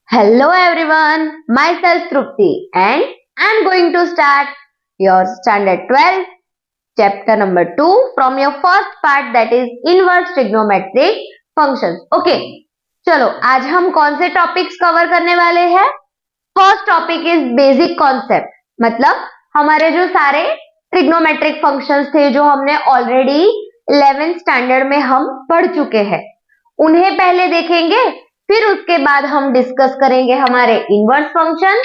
Hello everyone, myself Trupti and I'm going to start your standard 12 chapter number 2 from your first part that is inverse trigonometric functions. Okay, चलो आज हम कौन से topics cover करने वाले हैं। First topic is basic concept, मतलब हमारे जो सारे ट्रिग्नोमेट्रिक फंक्शंस थे जो हमने ऑलरेडी 11th स्टैंडर्ड में हम पढ़ चुके हैं, उन्हें पहले देखेंगे, फिर उसके बाद हम डिस्कस करेंगे हमारे इनवर्स फंक्शन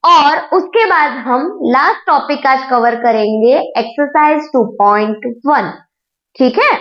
और उसके बाद हम लास्ट टॉपिक आज कवर करेंगे एक्सरसाइज 2.1। ठीक है,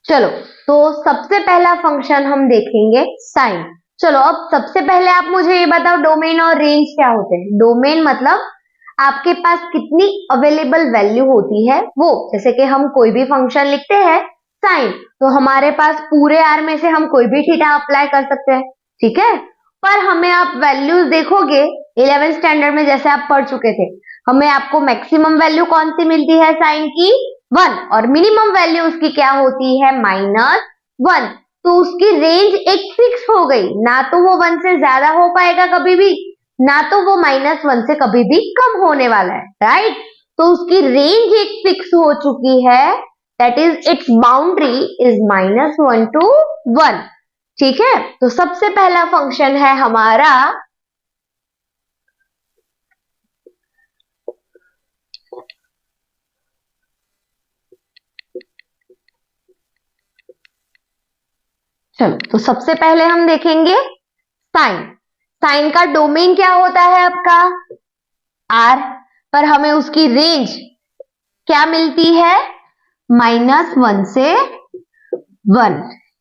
चलो तो सबसे पहला फंक्शन हम देखेंगे साइन। चलो अब सबसे पहले आप मुझे ये बताओ डोमेन और रेंज क्या होते हैं। डोमेन मतलब आपके पास कितनी अवेलेबल वैल्यू होती है वो, जैसे कि हम कोई भी फंक्शन लिखते हैं साइन, तो हमारे पास पूरे आर में से हम कोई भी थीटा अप्लाई कर सकते हैं। ठीक है, पर हमें आप वैल्यूज देखोगे 11th स्टैंडर्ड में जैसे आप पढ़ चुके थे, हमें आपको मैक्सिमम वैल्यू कौन सी मिलती है साइन की 1 और मिनिमम वैल्यू उसकी क्या होती है -1। तो उसकी रेंज एक फिक्स हो गई, ना तो वो 1 से ज्यादा हो पाएगा कभी भी, ना तो वो -1 से कभी भी कम होने वाला है, राइट। तो उसकी रेंज एक फिक्स हो चुकी है, that is it's boundary is -1 to 1। ठीक है, तो सबसे पहला फंक्शन है हमारा चलो तो सबसे पहले हम देखेंगे साइन। साइन का डोमेन क्या होता है आपका आर, पर हमें उसकी रेंज क्या मिलती है -1 से 1।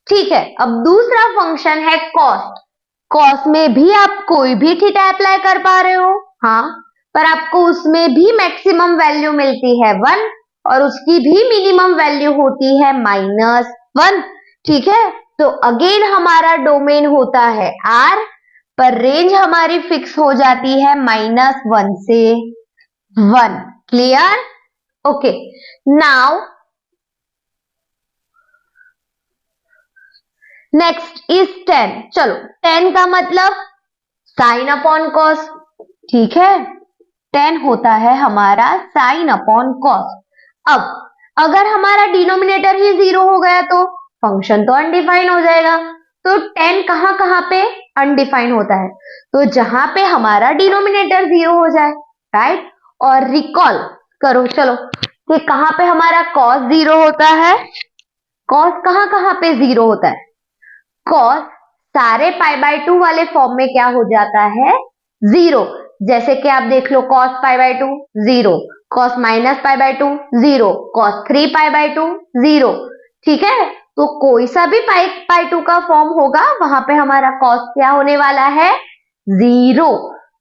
ठीक है, अब दूसरा फंक्शन है कॉस। कॉस में भी आप कोई भी थीटा अप्लाई कर पा रहे हो, हाँ, पर आपको उसमें भी मैक्सिमम वैल्यू मिलती है 1 और उसकी भी मिनिमम वैल्यू होती है -1। ठीक है, तो अगेन हमारा डोमेन होता है आर, पर रेंज हमारी फिक्स हो जाती है -1 से 1। Clear? Okay, now next is tan। चलो tan का मतलब साइन अपॉन कॉस। ठीक है, tan होता है हमारा साइन अपॉन कॉस। अब अगर हमारा डिनोमिनेटर ही 0 हो गया तो फंक्शन तो अनडिफाइन हो जाएगा। तो tan कहां पे अनडिफाइन होता है, तो जहां पे हमारा डिनोमिनेटर 0 हो जाए, राइट। और रिकॉल करो चलो कि कहां पे हमारा cos 0 होता है। cos कहां पे 0 होता है, cos सारे π/2 वाले फॉर्म में क्या हो जाता है 0। जैसे कि आप देख लो cos π/2 0, cos -π/2 0, cos 3π/2 0। ठीक है, तो कोई सा भी π/2 का फॉर्म होगा वहां पे हमारा cos क्या होने वाला है 0।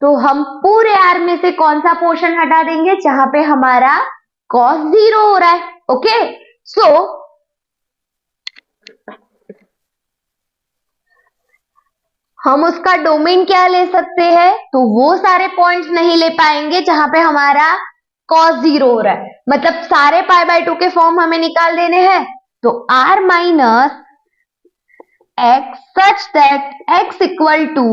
तो हम पूरे आर में से कौन सा पोर्शन हटा देंगे जहां पे हमारा cos 0 हो रहा है। ओके, सो हम उसका डोमेन क्या ले सकते हैं, तो वो सारे पॉइंट्स नहीं ले पाएंगे जहां पे हमारा cos 0 हो रहा है, मतलब सारे π/2 के फॉर्म हमें निकाल देने हैं। तो r minus x such that x equal to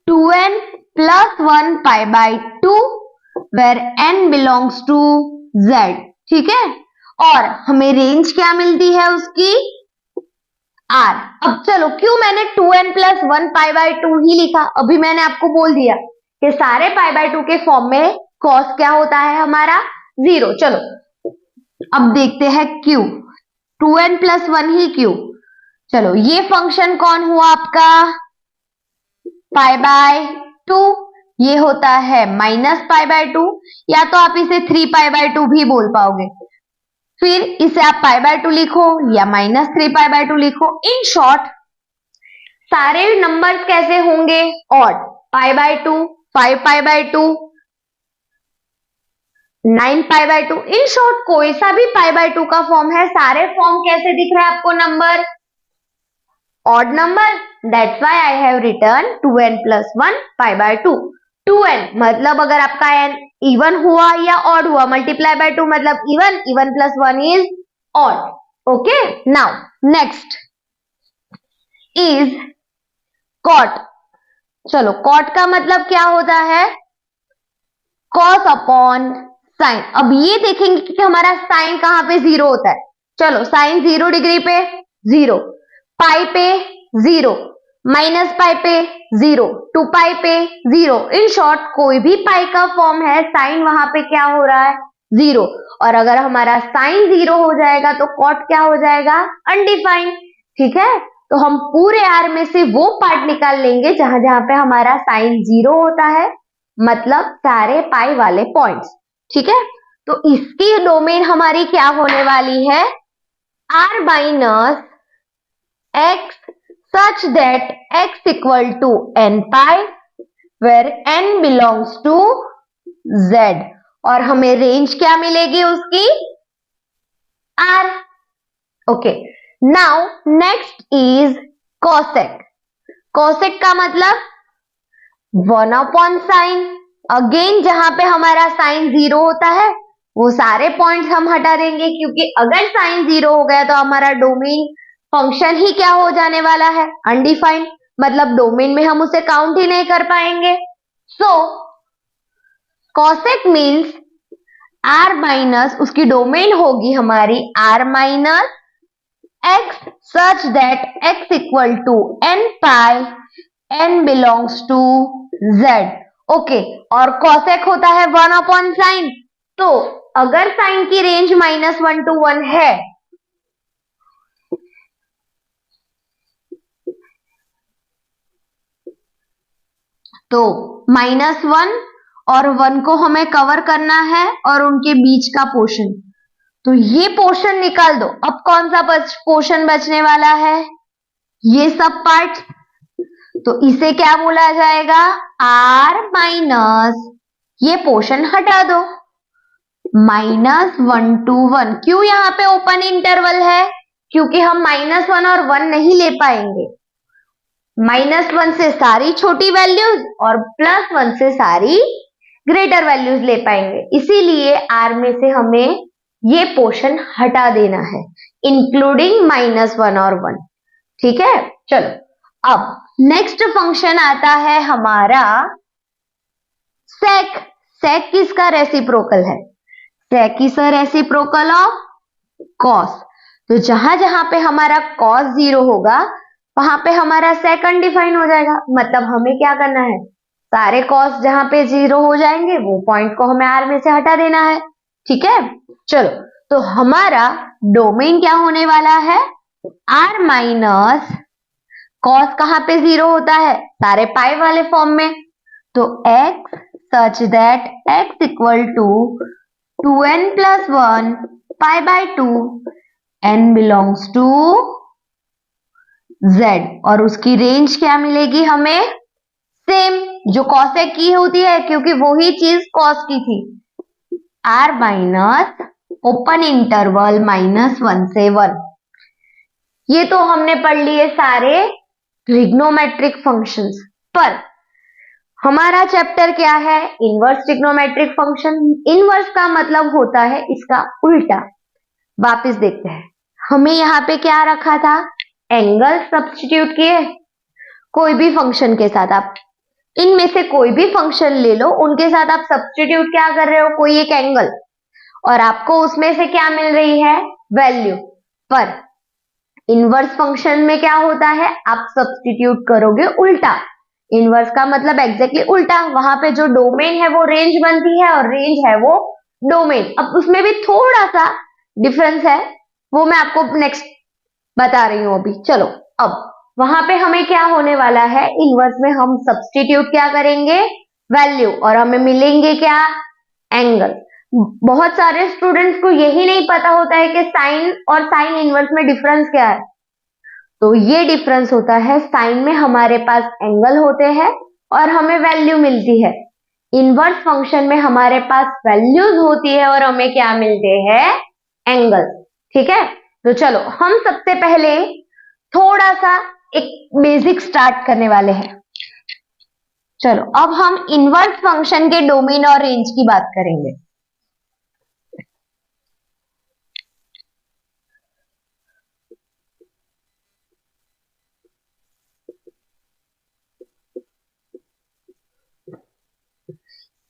2n plus 1 π/2 where n belongs to z। ठीक है, और हमें रेंज क्या मिलती है उसकी r। अब चलो क्यों मैंने 2n प्लस 1 π/2 ही लिखा, अभी मैंने आपको बोल दिया कि सारे π/2 के फॉर्म में cos क्या होता है हमारा 0। चलो अब देखते हैं क्यों 2n प्लस 1 ही क्यों। चलो ये फंक्शन कौन हुआ आपका π/2, ये होता है -π/2, या तो आप इसे 3π/2 भी बोल पाओगे, फिर इसे आप π/2 लिखो या -3π/2 लिखो। इन शॉर्ट सारे नंबर्स कैसे होंगे ऑड, π/2, 5π/2, 9π/2। इन शॉर्ट कोई सा भी π/2 का फॉर्म है, सारे फॉर्म कैसे दिख रहा है आपको number odd number. That's why I have return 2n plus 1 π/2। 2n मतलब अगर आपका n इवन हुआ या ऑड हुआ, मल्टीप्लाई बाय 2 मतलब even, even plus 1 is odd. Okay, now next is cot. चलो कॉट का मतलब क्या होता है, कॉस अपॉन साइन। अब ये देखेंगे कि हमारा साइन कहां पे जीरो होता है। चलो साइन 0 डिग्री पे 0, पाई पे 0, माइनस पाई पे 0, 2 पाई पे 0। इन शॉर्ट कोई भी पाई का फॉर्म है, साइन वहां पे क्या हो रहा है, 0। और अगर हमारा साइन 0 हो जाएगा तो कॉट क्या हो जाएगा, अनडिफाइंड। ठीक है, तो हम पूरे आर में से वो पार्ट निकाल लेंगे जहां जहां पे हमारा साइन 0 होता है, मतलब सारे पाई वाले पॉइंट्स। ठीक है, तो इसकी डोमेन हमारी क्या होने वाली है, R minus x such that x equal to n pi where n belongs to Z. और हमें रेंज क्या मिलेगी उसकी, R. Okay, now next is cosec. Cosec का मतलब 1/साइन। अगेन जहां पे हमारा साइन 0 होता है वो सारे पॉइंट्स हम हटा देंगे, क्योंकि अगर साइन 0 हो गया तो हमारा डोमेन फंक्शन ही क्या हो जाने वाला है, अनडिफाइंड। मतलब डोमेन में हम उसे काउंट ही नहीं कर पाएंगे। So cosec means R minus, उसकी डोमेन होगी हमारी R minus x such that x equal to n pi n belongs to Z. Okay, और कॉसेक होता है 1/साइन। तो अगर साइन की रेंज -1 to 1 है तो -1 और 1 को हमें कवर करना है और उनके बीच का पोर्शन, तो ये पोर्शन निकाल दो। अब कौन सा पोर्शन बचने वाला है, ये सब पार्ट। तो इसे क्या बोला जाएगा, आर माइनस, ये पोर्शन हटा दो, -1 to 1। क्यों यहाँ पे ओपन इंटरवल है, क्योंकि हम -1 और 1 नहीं ले पाएंगे। -1 से सारी छोटी वैल्यूज और +1 से सारी ग्रेटर वैल्यूज ले पाएंगे, इसीलिए आर में से हमें ये पोर्शन हटा देना है, इंक्लूडिंग -1 और 1। ठीक है, चलो अब नेक्स्ट फंक्शन आता है हमारा सेक। सेक किसका रेसिप्रोकल है, sec is a reciprocal of cos. तो जहां जहां पे हमारा कॉस 0 होगा वहां पे हमारा सेक अनडिफाइन हो जाएगा। मतलब हमें क्या करना है, सारे कॉस जहां पे 0 हो जाएंगे वो पॉइंट को हमें आर में से हटा देना है। ठीक है, चलो तो हमारा डोमेन क्या होने वाला है, आर माइनस कॉस कहां पे 0 होता है, सारे पाई वाले फॉर्म में। तो x such that x equal to 2n+1 pi by 2 n belongs to z। और उसकी रेंज क्या मिलेगी हमें, सेम जो कॉसेक की होती है, क्योंकि वो ही चीज कॉस की थी, r माइनस ओपन इंटरवल -1 से 1। ये तो हमने पढ़ लिए सारे ट्रिग्नोमेट्रिक फंक्शंस। पर हमारा चैप्टर क्या है, इनवर्स ट्रिग्नोमेट्रिक फंक्शन। इनवर्स का मतलब होता है इसका उल्टा। वापस देखते हैं, हमें यहाँ पे क्या रखा था, एंगल सब्स्टिट्यूट किए कोई भी फंक्शन के साथ। आप इनमें से कोई भी फंक्शन ले लो, उनके साथ आप सब्स्टिट्यूट क्या कर रहे हो, कोई एक एंगल, और आपको उसमें से क्या मिल रही है, वैल्यू। पर इनवर्स फंक्शन में क्या होता है, आप सब्स्टिट्यूट करोगे उल्टा। इनवर्स का मतलब एग्जैक्टली उल्टा, वहां पे जो डोमेन है वो रेंज बनती है और रेंज है वो डोमेन। अब उसमें भी थोड़ा सा डिफरेंस है, वो मैं आपको नेक्स्ट बता रही हूं अभी। चलो अब वहां पे हमें क्या होने वाला है, इनवर्स में हम सब्स्टिट्यूट क्या करेंगे, वैल्यू, और हमें मिलेंगे क्या, एंगल। बहुत सारे स्टूडेंट्स को यही नहीं पता होता है कि साइन और साइन इनवर्स में डिफरेंस क्या है। तो ये डिफरेंस होता है, साइन में हमारे पास एंगल होते हैं और हमें वैल्यू मिलती है। इनवर्स फंक्शन में हमारे पास वैल्यूज होती है और हमें क्या मिलते हैं, एंगल। ठीक है, तो चलो हम सबसे पहले थोड़ा सा एक बेसिक स्टार्ट करने वाले हैं। चलो अब हम इनवर्स फंक्शन के डोमेन और रेंज की बात करेंगे।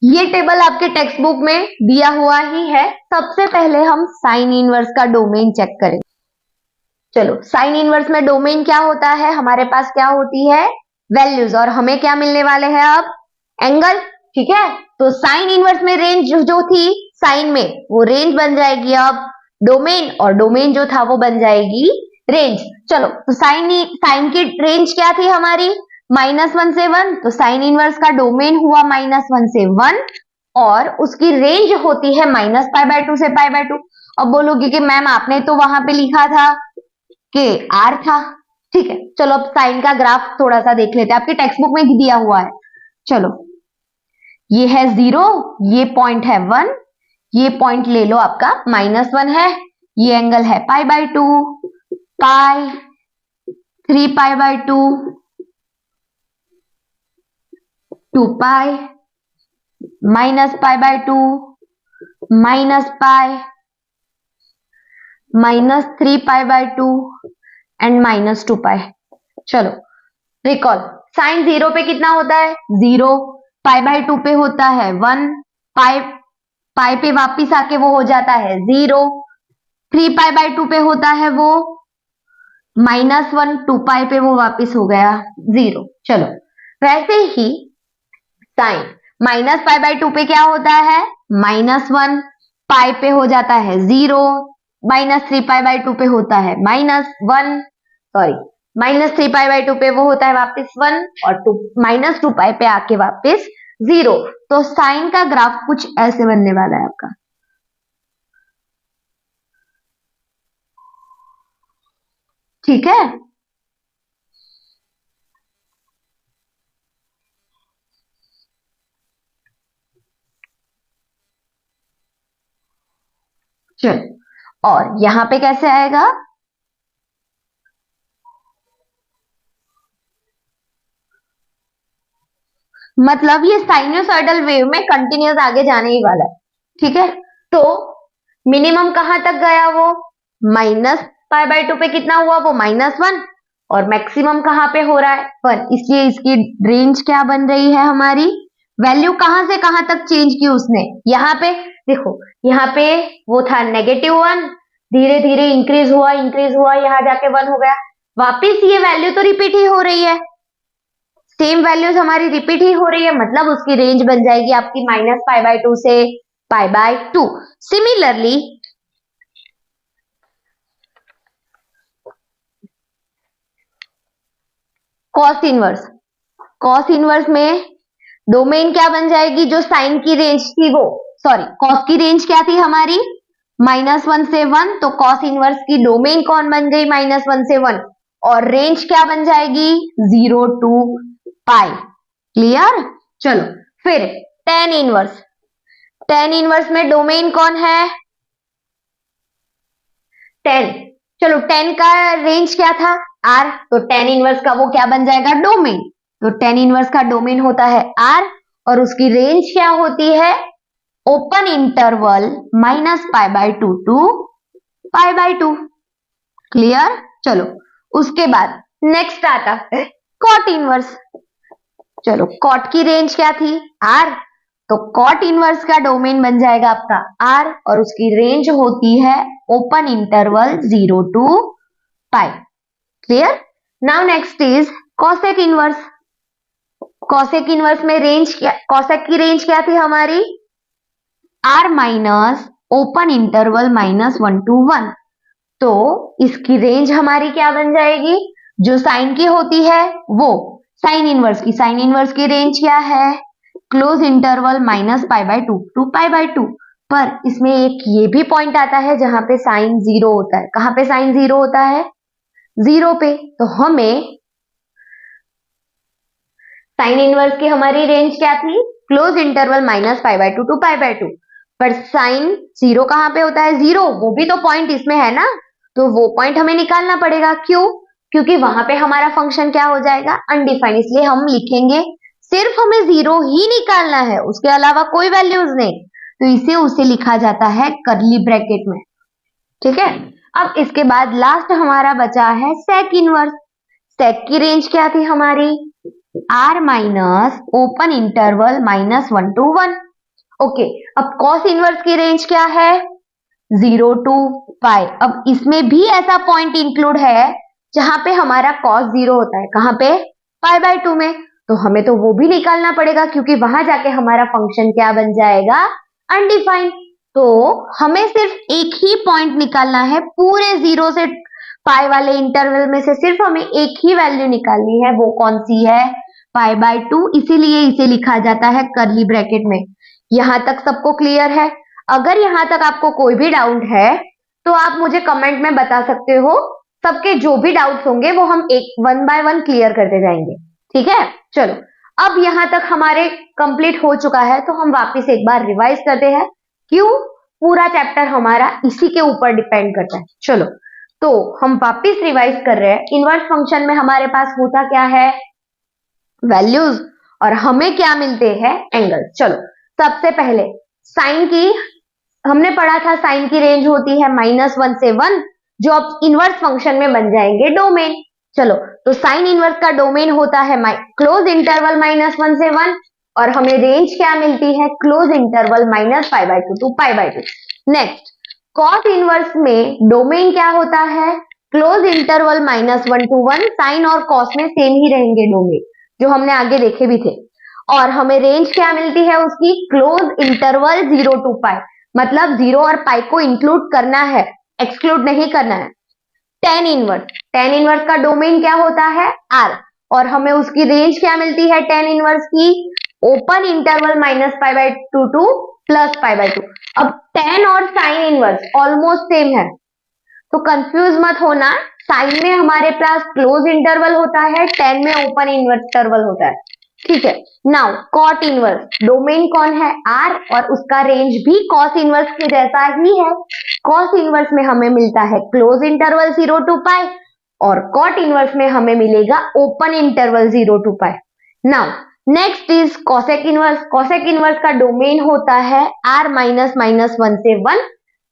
ये टेबल आपके टेक्स्ट बुक में दिया हुआ ही है। सबसे पहले हम साइन इनवर्स का डोमेन चेक करें। चलो, साइन इनवर्स में डोमेन क्या होता है, हमारे पास क्या होती है, वैल्यूज, और हमें क्या मिलने वाले हैं अब, एंगल। ठीक है, तो साइन इनवर्स में रेंज जो थी साइन में, वो रेंज बन जाएगी अब डोमेन, और डोमेन जो था वो बन जाएगी रेंज। चलो, तो साइन की रेंज क्या थी हमारी, -1 से 1, तो साइन इनवर्स का डोमेन हुआ -1 से 1, और उसकी रेंज होती है -π/2 से π/2। अब बोलोगे कि मैम आपने तो वहां पे लिखा था कि r था। ठीक है, चलो अब साइन का ग्राफ थोड़ा सा देख लेते हैं, आपके टेक्स्ट बुक में दिया हुआ है। चलो, ये है 0, ये पॉइंट है 1, ये पॉइंट ले लो आपका -1 है, ये एंगल है π/2, पाई 3π/2, 2π, -π/2, -π, -3π/2 एंड -2π। चलो रिकॉल, साइन 0 पे कितना होता है 0, π/2 पे होता है 1, पाई पे वापिस आके वो हो जाता है 0, 3π/2 पे होता है वो -1, 2π पे वो वापिस हो गया 0। चलो, वैसे ही साइन -π/2 पे क्या होता है -1, पाई पे हो जाता है 0, -3π/2 पे होता है -1, सॉरी -3π/2 पे वो होता है वापस 1, और -2π पे आके वापस 0। तो साइन का ग्राफ कुछ ऐसे बनने वाला है आपका। ठीक है, चलो, और यहां पे कैसे आएगा, मतलब ये साइनोसॉइडल वेव में कंटिन्यूस आगे जाने ही वाला है। ठीक है, तो मिनिमम कहां तक गया वो, -π/2 पे कितना हुआ वो -1, और मैक्सिमम कहां पे हो रहा है 1, इसलिए इसकी रेंज क्या बन रही है हमारी, वैल्यू कहां से कहां तक चेंज की उसने, यहाँ पे देखो, यहाँ पे वो था -1, धीरे धीरे इंक्रीज हुआ, यहाँ जाके 1 हो गया, वापिस ये वैल्यू तो रिपीट ही हो रही है, सेम वैल्यूज हमारी रिपीट ही हो रही है, मतलब उसकी रेंज बन जाएगी आपकी -π/2 से π/2। सिमिलरली कॉस इनवर्स में डोमेन क्या बन जाएगी, जो साइन की रेंज थी वो, सॉरी कॉस की रेंज क्या थी हमारी -1 से 1, तो कॉस इनवर्स की डोमेन कौन बन गई -1 से 1, और रेंज क्या बन जाएगी 0 to π। क्लियर। चलो फिर tan इनवर्स में डोमेन कौन है 10, चलो 10 का रेंज क्या था r, तो tan इनवर्स का वो क्या बन जाएगा डोमेन, तो tan इनवर्स का डोमेन होता है r, और उसकी रेंज क्या होती है ओपन इंटरवल -π/2 to π/2। क्लियर। चलो उसके बाद नेक्स्ट आता है कॉट इनवर्स। चलो कॉट की रेंज क्या थी r, तो कॉट इनवर्स का डोमेन बन जाएगा आपका r, और उसकी रेंज होती है open interval 0 to π। Clear. Now next is cosec inverse. Cosec inverse में रेंज क्या, कॉसेक की रेंज क्या थी हमारी r minus open interval -1 to 1, तो इसकी रेंज हमारी क्या बन जाएगी, जो साइन की होती है वो साइन इनवर्स की रेंज क्या है क्लोज इंटरवल -π/2 to π/2। पर इसमें एक ये भी पॉइंट आता है जहां पे साइन 0 होता है, कहां पे साइन 0 होता है 0 पे, तो हमें साइन इनवर्स की हमारी रेंज क्या थी क्लोज इंटरवल -π/2 to π/2, पर साइन 0 कहां पे होता है 0, वो भी तो पॉइंट इसमें है ना, तो वो पॉइंट हमें निकालना पड़ेगा। क्यों, क्योंकि वहां पे हमारा फंक्शन क्या हो जाएगा अनडिफाइंड, इसलिए हम लिखेंगे सिर्फ हमें 0 ही निकालना है, उसके अलावा कोई वैल्यूज नहीं, तो इसे उसे लिखा जाता है करली ब्रैकेट में। ठीक है, अब इसके बाद लास्ट हमारा बचा है सेक इनवर्स। सेक की रेंज क्या थी हमारी r minus open interval -1 to 1, okay, अब कॉस इनवर्स की रेंज क्या है? 0 टू पाई। अब इसमें भी ऐसा पॉइंट इंक्लूड है जहां पे हमारा कॉस 0 होता है, कहां पे? पाई बाय 2 में। तो हमें तो वो भी निकालना पड़ेगा क्योंकि वहां जाके हमारा फंक्शन क्या बन जाएगा? अनडिफाइंड। तो हमें सिर्फ एक ही पॉइंट निकालना है पूरे 0 से पाई वाले इंटरवल में से, सिर्फ हमें एक ही वैल्यू निकालनी है। वो कौन सी है? पाई बाय 2, इसीलिए इसे लिखा जाता है कर्ली ब्रैकेट में। यहां तक सबको क्लियर है? अगर यहां तक आपको कोई भी डाउट है तो आप मुझे कमेंट में बता सकते हो। सबके जो भी डाउट्स होंगे वो हम एक वन बाय वन क्लियर करते जाएंगे, ठीक है? चलो, अब यहां तक हमारे कंप्लीट हो चुका है तो हम वापस एक बार रिवाइज करते हैं। क्यों? पूरा चैप्टर हमारा इसी के ऊपर डिपेंड करता है। चलो, तो हम वापस रिवाइज कर रहे हैं। इनवर्स फंक्शन में हमारे पास होता क्या है? वैल्यूज। और हमें क्या मिलते हैं? एंगल। चलो, सबसे पहले साइन की हमने पढ़ा था, साइन की रेंज होती है -1 से 1, जो अब इनवर्स फंक्शन में बन जाएंगे डोमेन। चलो, तो साइन इनवर्स का डोमेन होता है क्लोज इंटरवल -1 से 1, और हमें रेंज क्या मिलती है? Close interval -π/2 to π/2। Next, cos inverse में डोमेन क्या होता है? Close interval -1 to 1। साइन और कॉस में सेम ही रहेंगे डोमेन, जो हमने आगे देखे भी थे। और हमें रेंज क्या मिलती है उसकी? क्लोज इंटरवल 0 टू पाई, मतलब 0 और पाई को इंक्लूड करना है, एक्सक्लूड नहीं करना है। टेन इनवर्स का डोमेन क्या होता है? आर। और हमें उसकी रेंज क्या मिलती है टेन इनवर्स की? Open interval -π/2 to +π/2। अब टेन और साइन इनवर्स ऑलमोस्ट सेम है, तो कंफ्यूज मत होना। साइन में हमारे पास क्लोज इंटरवल होता है, टेन में ओपन इंटरवल होता है, ठीक है? नाउ कॉट इनवर्स डोमेन कौन है? आर, और उसका रेंज भी कॉस इनवर्स के जैसा ही है। कॉस इनवर्स में हमें मिलता है क्लोज इंटरवल 0 टू पाई, और कॉट इनवर्स में हमें मिलेगा open interval 0 to pi. Now next is cosec inverse. Cosec inverse का डोमेन होता है r -1 से 1।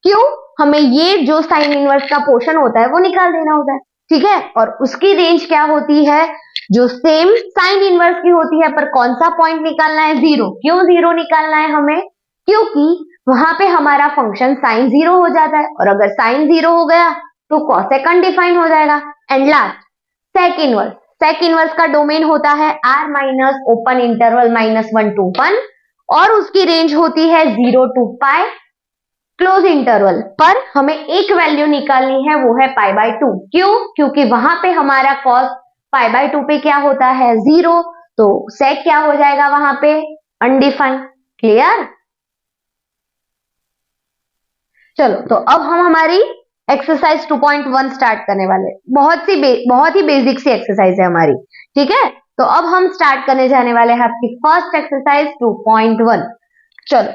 क्यों? हमें ये जो साइन इनवर्स का पोर्शन होता है वो निकाल देना होता है, ठीक है? और उसकी रेंज क्या होती है? जो सेम साइन इनवर्स की होती है, पर कौन सा पॉइंट निकालना है? 0। क्यों 0 निकालना है हमें? क्योंकि वहां पे हमारा फंक्शन साइन 0 हो जाता है, और अगर साइन 0 हो गया तो कॉसेक अनडिफाइंड हो जाएगा। And last, sec inverse. Sec inverse का डोमेन होता है r minus open interval -1 to 1, और उसकी रेंज होती है 0 टू पाई क्लोज इंटरवल, पर हमें एक वैल्यू निकालनी है, वो है π/2। क्यों? क्योंकि वहां पे हमारा कॉस π/2 पे क्या होता है? 0। तो सेक क्या हो जाएगा वहां पे? अनडिफाइंड। क्लियर? चलो, तो अब हम हमारी एक्सरसाइज 2.1 स्टार्ट करने वाले। बहुत ही बेसिक सी एक्सरसाइज है हमारी, ठीक है? तो अब हम स्टार्ट करने जाने वाले हैं आपकी फर्स्ट एक्सरसाइज 2.1। चलो,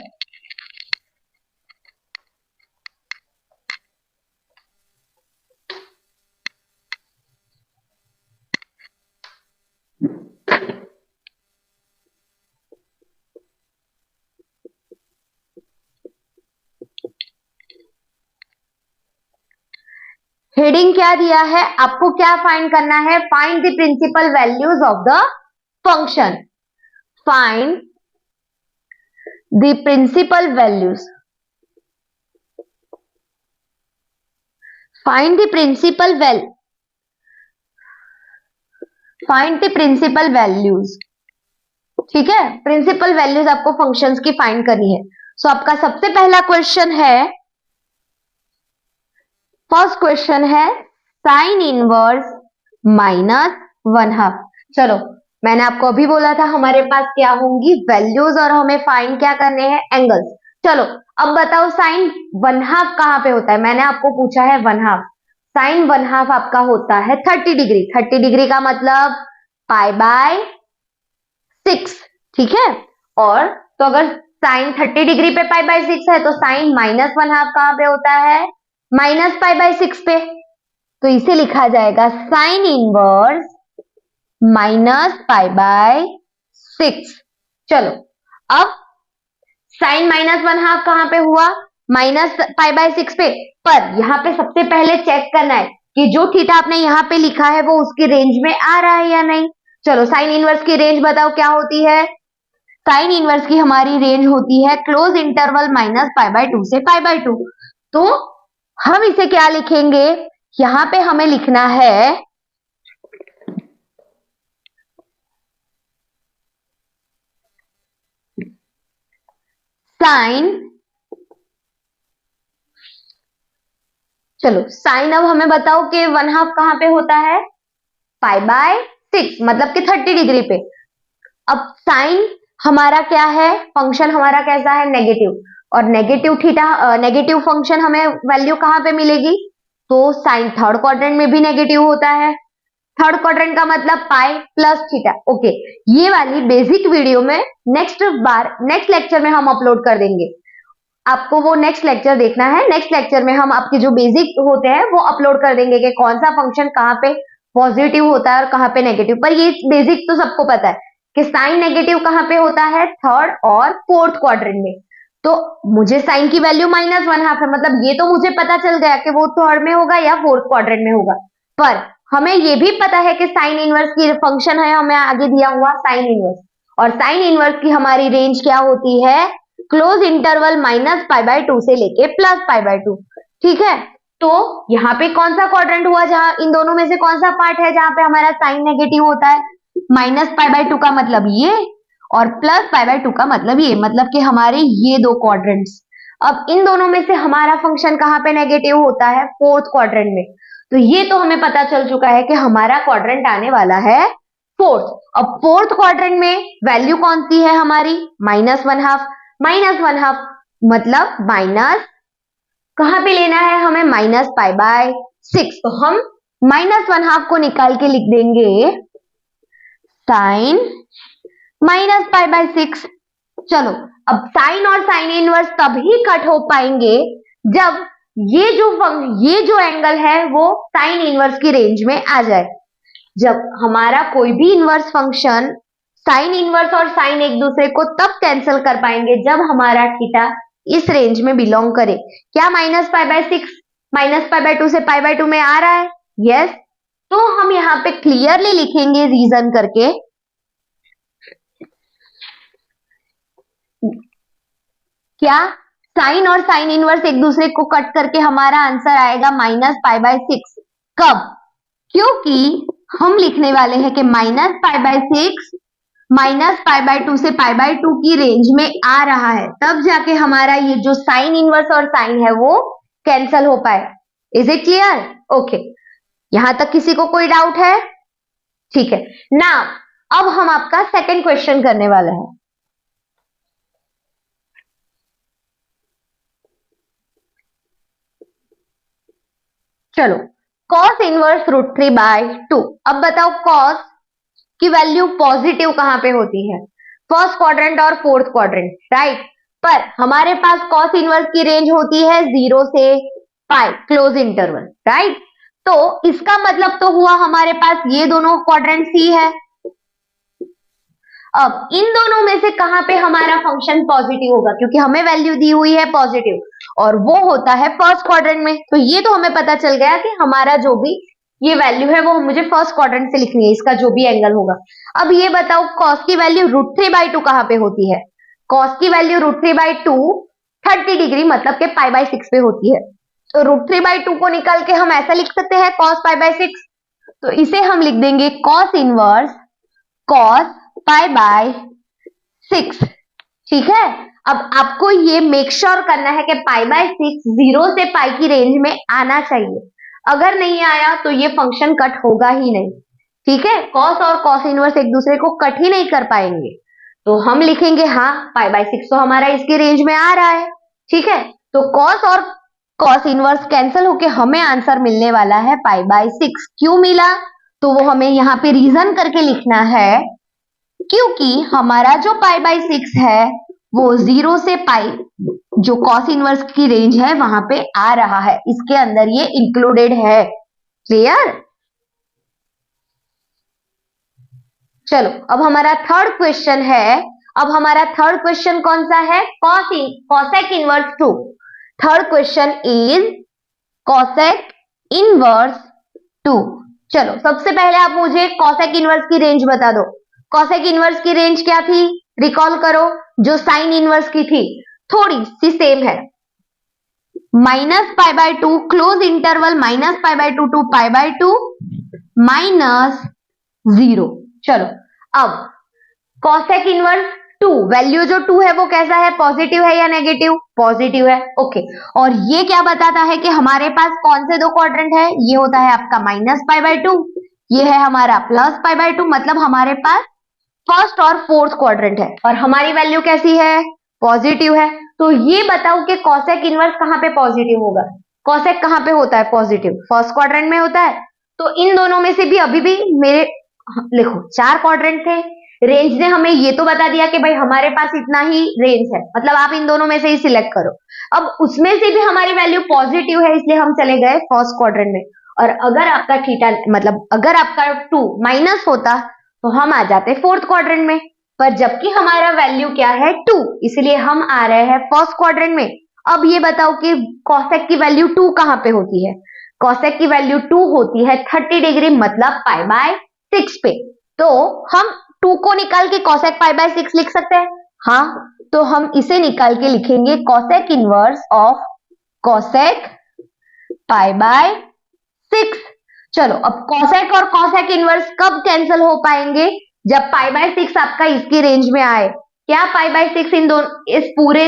हेडिंग क्या दिया है आपको? क्या फाइंड करना है? Find the principal values of the function. Find the principal values. Find the principal values, ठीक है? प्रिंसिपल वैल्यूज आपको फंक्शंस की फाइंड करनी है। सो आपका सबसे पहला क्वेश्चन है, फर्स्ट क्वेश्चन है साइन इनवर्स -1/2। चलो, मैंने आपको अभी बोला था हमारे पास क्या होंगी? वैल्यूज, और हमें फाइंड क्या करने हैं? एंगल्स। चलो, अब बताओ साइन 1/2 कहां पे होता है? मैंने आपको पूछा है 1/2। साइन 1/2 आपका होता है 30 डिग्री। 30 डिग्री का मतलब π/6, ठीक है? और तो अगर साइन 30 डिग्री पे π/6 है, तो साइन -1/2 कहां पे होता है? -π/6 पे। तो इसे लिखा जाएगा साइन इनवर्स -π/6। चलो, अब साइन -1/2 कहां पे हुआ? -π/6 पे। पर यहाँ पे सबसे पहले चेक करना है कि जो थीटा आपने यहाँ पे लिखा है वो उसकी रेंज में आ रहा है या नहीं। चलो, साइन इनवर्स की रेंज बताओ क्या होती है? साइन इनवर्स की हमारी रेंज होती है क्लोज इंटरवल माइनस π/2 से π/2। तो हम इसे क्या लिखेंगे, यहां पे हमें लिखना है साइन, चलो साइन अब हमें बताओ कि 1/2 कहां पे होता है, π/6 मतलब कि 30 डिग्री पे। अब साइन हमारा क्या है, फंक्शन हमारा कैसा है, नेगेटिव, और नेगेटिव थीटा नेगेटिव फंक्शन हमें वैल्यू कहां पे मिलेगी, तो साइन थर्ड क्वाड्रेंट में भी नेगेटिव होता है। थर्ड क्वाड्रेंट का मतलब पाई प्लस थीटा। ओके, ये वाली बेसिक वीडियो में नेक्स्ट लेक्चर में हम अपलोड कर देंगे, आपको वो नेक्स्ट लेक्चर देखना है। नेक्स्ट लेक्चर में हम आपके जो बेसिक होते हैं वो अपलोड कर देंगे कि कौन सा फंक्शन कहाँ पे पॉजिटिव होता है और कहाँ पे नेगेटिव। पर ये बेसिक तो सबको पता है कि साइन नेगेटिव कहाँ पे होता है, थर्ड और फोर्थ क्वाड्रेंट में। तो मुझे साइन की वैल्यू -1/2 है, मतलब ये तो मुझे पता चल गया कि वो थर्ड में होगा या फोर्थ क्वाड्रेंट में होगा। पर हमें ये भी पता है कि साइन इनवर्स की फंक्शन है, हमें आगे दिया हुआ साइन इनवर्स, और साइन इनवर्स की हमारी रेंज क्या होती है, क्लोज इंटरवल -π/2 से लेके +π/2। ठीक है, तो यहाँ पे कौन सा क्वाड्रेंट हुआ जहां इन दोनों में से कौन सा पार्ट है जहां पे हमारा साइन नेगेटिव होता है, -π/2 का मतलब ये और +π/2 का मतलब ये, मतलब कि हमारे ये दो क्वाड्रेंट्स। अब इन दोनों में से हमारा फंक्शन कहाँ पे नेगेटिव होता है, फोर्थ क्वाड्रेंट में। तो ये तो हमें पता चल चुका है कि हमारा क्वाड्रेंट आने वाला है फोर्थ। अब फोर्थ क्वाड्रेंट में वैल्यू कौन सी है हमारी, -1/2 मतलब माइनस कहां पे लेना है हमें, -π/6। तो हम -1/2 को निकाल के लिख देंगे साइन -π/6। चलो, अब साइन और साइन इनवर्स तभी कट हो पाएंगे जब ये जो एंगल है वो साइन इनवर्स की रेंज में आ जाए। जब हमारा कोई भी इनवर्स फंक्शन, साइन इनवर्स और साइन एक दूसरे को तब कैंसिल कर पाएंगे जब हमारा थीटा इस रेंज में बिलोंग करे। क्या -π/6 -π/2 से π/2 में आ रहा है, यस। तो हम यहाँ पे क्लियरली लिखेंगे रीजन करके, क्या साइन और साइन इनवर्स एक दूसरे को कट करके हमारा आंसर आएगा -π/6। कब, क्योंकि हम लिखने वाले हैं कि -π/6 -π/2 से π/2 की रेंज में आ रहा है, तब जाके हमारा ये जो साइन इनवर्स और साइन है वो कैंसल हो पाए। Is it clear? ओके, यहां तक किसी को कोई डाउट है? ठीक है ना, अब हम आपका सेकंड क्वेश्चन करने वाले हैं। चलो, cos इनवर्स √3/2। अब बताओ cos की वैल्यू पॉजिटिव कहां पे होती है, फर्स्ट क्वाड्रेंट और फोर्थ क्वाड्रेंट, राइट। पर हमारे पास cos इनवर्स की रेंज होती है 0 से पाई, क्लोज इंटरवल, राइट। तो इसका मतलब तो हुआ हमारे पास ये दोनों क्वाड्रेंट ही है। अब इन दोनों में से कहां पे हमारा फंक्शन पॉजिटिव होगा, क्योंकि हमें वैल्यू दी हुई है पॉजिटिव और वो होता है फर्स्ट क्वाड्रेंट में। तो ये तो हमें पता चल गया कि हमारा जो भी ये वैल्यू है वो मुझे फर्स्ट क्वाड्रेंट से लिखनी है, इसका जो भी एंगल होगा। अब ये बताओ cos की वैल्यू √3/2 कहां पे होती है, cos की वैल्यू √3/2 30 डिग्री मतलब के π/6 पे होती है। तो √3/2 को निकाल के हम ऐसा लिख सकते हैं cos π/6। तो इसे हम लिख देंगे cos इनवर्स cos π/6। ठीक है, अब आपको ये मेक श्योर करना है कि π/6 0 से पाई की रेंज में आना चाहिए। अगर नहीं आया तो ये फंक्शन कट होगा ही नहीं। ठीक है, cos और cos इनवर्स एक दूसरे को कट ही नहीं कर पाएंगे। तो हम लिखेंगे हाँ π/6 तो हमारा इसकी रेंज में आ रहा है। ठीक है, तो cos और cos इनवर्स कैंसिल होके हमें आंसर मिलने वाला है π/6। क्यों मिला, तो वो हमें यहाँ पे रीजन करके लिखना है, क्योंकि हमारा जो π/6 है वो 0 से पाई जो cos इनवर्स की रेंज है वहां पे आ रहा है, इसके अंदर ये इंक्लूडेड है। क्लियर? चलो, अब हमारा थर्ड क्वेश्चन है। अब हमारा थर्ड क्वेश्चन कौन सा है, cosec inverse 2। Third question is cosec inverse 2। चलो, सबसे पहले आप मुझे cosec इनवर्स की रेंज बता दो। कॉसेक इनवर्स की रेंज क्या थी, रिकॉल करो, जो साइन इनवर्स की थी थोड़ी सी सेम है, -π/2 क्लोज इंटरवल -π/2 टू π/2 -0। चलो अब कॉसेक इनवर्स 2, वैल्यू जो 2 है वो कैसा है, पॉजिटिव है या नेगेटिव, पॉजिटिव है, ओके। और ये क्या बताता है कि हमारे पास कौन से दो क्वाड्रेंट है, ये होता है आपका -π/2, ये है हमारा +π/2, मतलब हमारे पास फर्स्ट और फोर्थ क्वाड्रेंट है और हमारी वैल्यू कैसी है, पॉजिटिव है। तो ये बताओ कि कॉसेक इनवर्स कहां पे पॉजिटिव होगा, कॉसेक कहां पे होता है पॉजिटिव, फर्स्ट क्वाड्रेंट में होता है। तो इन दोनों में से भी अभी भी मेरे लिखो 4 क्वाड्रेंट थे, रेंज ने हमें ये तो बता दिया कि भाई हमारे पास इतना ही रेंज है, मतलब आप इन दोनों में से ही सिलेक्ट करो। अब उसमें से भी हमारी वैल्यू पॉजिटिव है, इसलिए हम चले गए फर्स्ट क्वाड्रेंट में। और अगर आपका थीटा मतलब अगर आपका 2 माइनस होता तो हम आ जाते फोर्थ क्वाड्रेंट में, पर जबकि हमारा वैल्यू क्या है 2, इसलिए हम आ रहे हैं फर्स्ट क्वाड्रेंट में। अब ये बताओ कि कॉसेक की वैल्यू 2 कहां पे होती है, कॉसेक की वैल्यू 2 होती है 30 डिग्री मतलब π/6 पे। तो हम 2 को निकाल के कॉसेक π/6 लिख सकते हैं, हाँ, तो हम इसे निकाल के लिखेंगे कॉसेक इनवर्स ऑफ कॉसेक π/6। चलो अब कॉसेक और कॉसेक इनवर्स कब कैंसिल हो पाएंगे, जब π/6 आपका इसकी रेंज में आए। क्या π/6 इन दोनों इस पूरे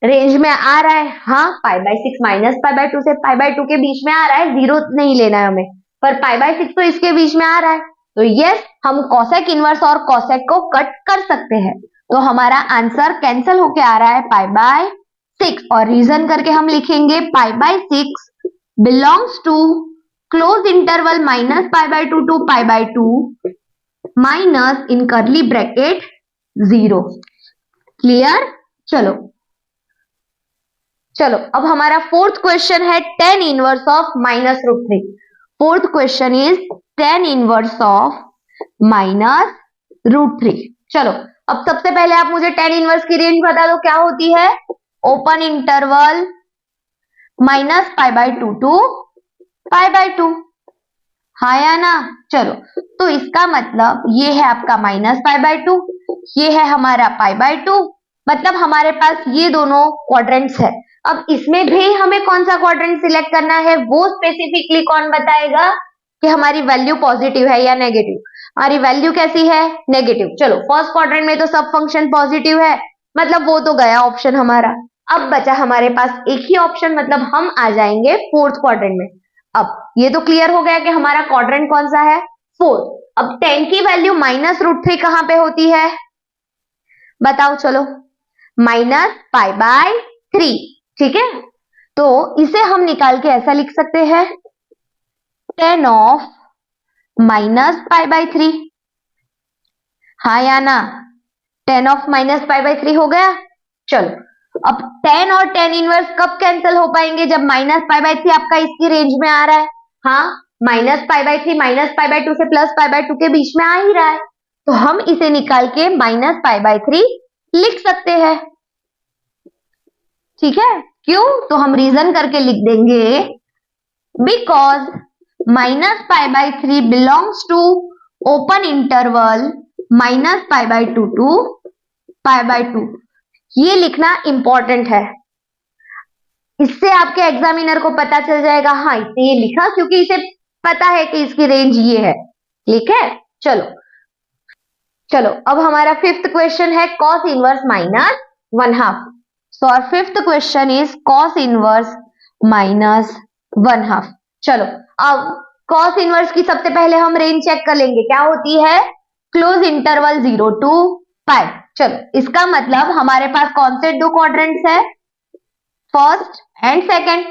रेंज में आ रहा है, हाँ, π/6 -π/2 से π/2 के बीच में आ रहा है, 0 नहीं लेना है हमें, पर π/6 तो इसके बीच में आ रहा है। तो यस, हम कॉसेक इनवर्स और कॉसेक को कट कर सकते हैं, तो हमारा आंसर कैंसिल होके आ रहा है π/6। और रीजन करके हम लिखेंगे π/6 belongs to close interval -π/2 to π/2 minus in curly bracket 0। Clear? चलो चलो अब हमारा फोर्थ क्वेश्चन है tan inverse of -√3। Fourth question is tan inverse of -√3। चलो अब सबसे पहले आप मुझे tan इनवर्स की रेंज बता दो, क्या होती है, ओपन इंटरवल -π/2 टू π/2, हाँ या ना। चलो तो इसका मतलब ये है आपका -π/2, ये है हमारा π/2, मतलब हमारे पास ये दोनों क्वाड्रेंट्स है। अब इसमें भी हमें कौन सा क्वाड्रेंट सिलेक्ट करना है, वो स्पेसिफिकली कौन बताएगा कि हमारी वैल्यू पॉजिटिव है या नेगेटिव। हमारी वैल्यू कैसी है, नेगेटिव। चलो फर्स्ट क्वाड्रेंट में तो सब फंक्शन पॉजिटिव है, मतलब वो तो गया ऑप्शन हमारा। अब बचा हमारे पास एक ही ऑप्शन, मतलब हम आ जाएंगे फोर्थ क्वाड्रेंट में। अब ये तो क्लियर हो गया कि हमारा क्वाड्रेंट कौन सा है, फोर्थ। अब 10 की वैल्यू -√3 कहां पे होती है, बताओ चलो, -π/3, ठीक है। तो इसे हम निकाल के ऐसा लिख सकते हैं tan ऑफ -π/3, हाँ या ना, tan ऑफ -π/3 हो गया। चलो अब tan और tan इनवर्स कब कैंसिल हो पाएंगे, जब -π/3 आपका इसकी रेंज में आ रहा है, हाँ, -π/3 -π/2 से +π/2 के बीच में आ ही रहा है, तो हम इसे निकाल के -π/3 लिख सकते हैं, ठीक है। क्यों, तो हम रीजन करके लिख देंगे because -π/3 belongs to open interval -π/2 to π/2। ये लिखना इंपॉर्टेंट है, इससे आपके एग्जामिनर को पता चल जाएगा, हाँ इसने ये लिखा क्योंकि इसे पता है कि इसकी रेंज ये है, ठीक है। चलो चलो अब हमारा फिफ्थ क्वेश्चन है cos inverse -1/2। So our fifth question is cos inverse -1/2। चलो अब cos इनवर्स की सबसे पहले हम रेंज चेक कर लेंगे, क्या होती है, क्लोज इंटरवल 0 to π। चलो इसका मतलब हमारे पास कौन से दो क्वाड्रेंट्स है, फर्स्ट एंड सेकंड,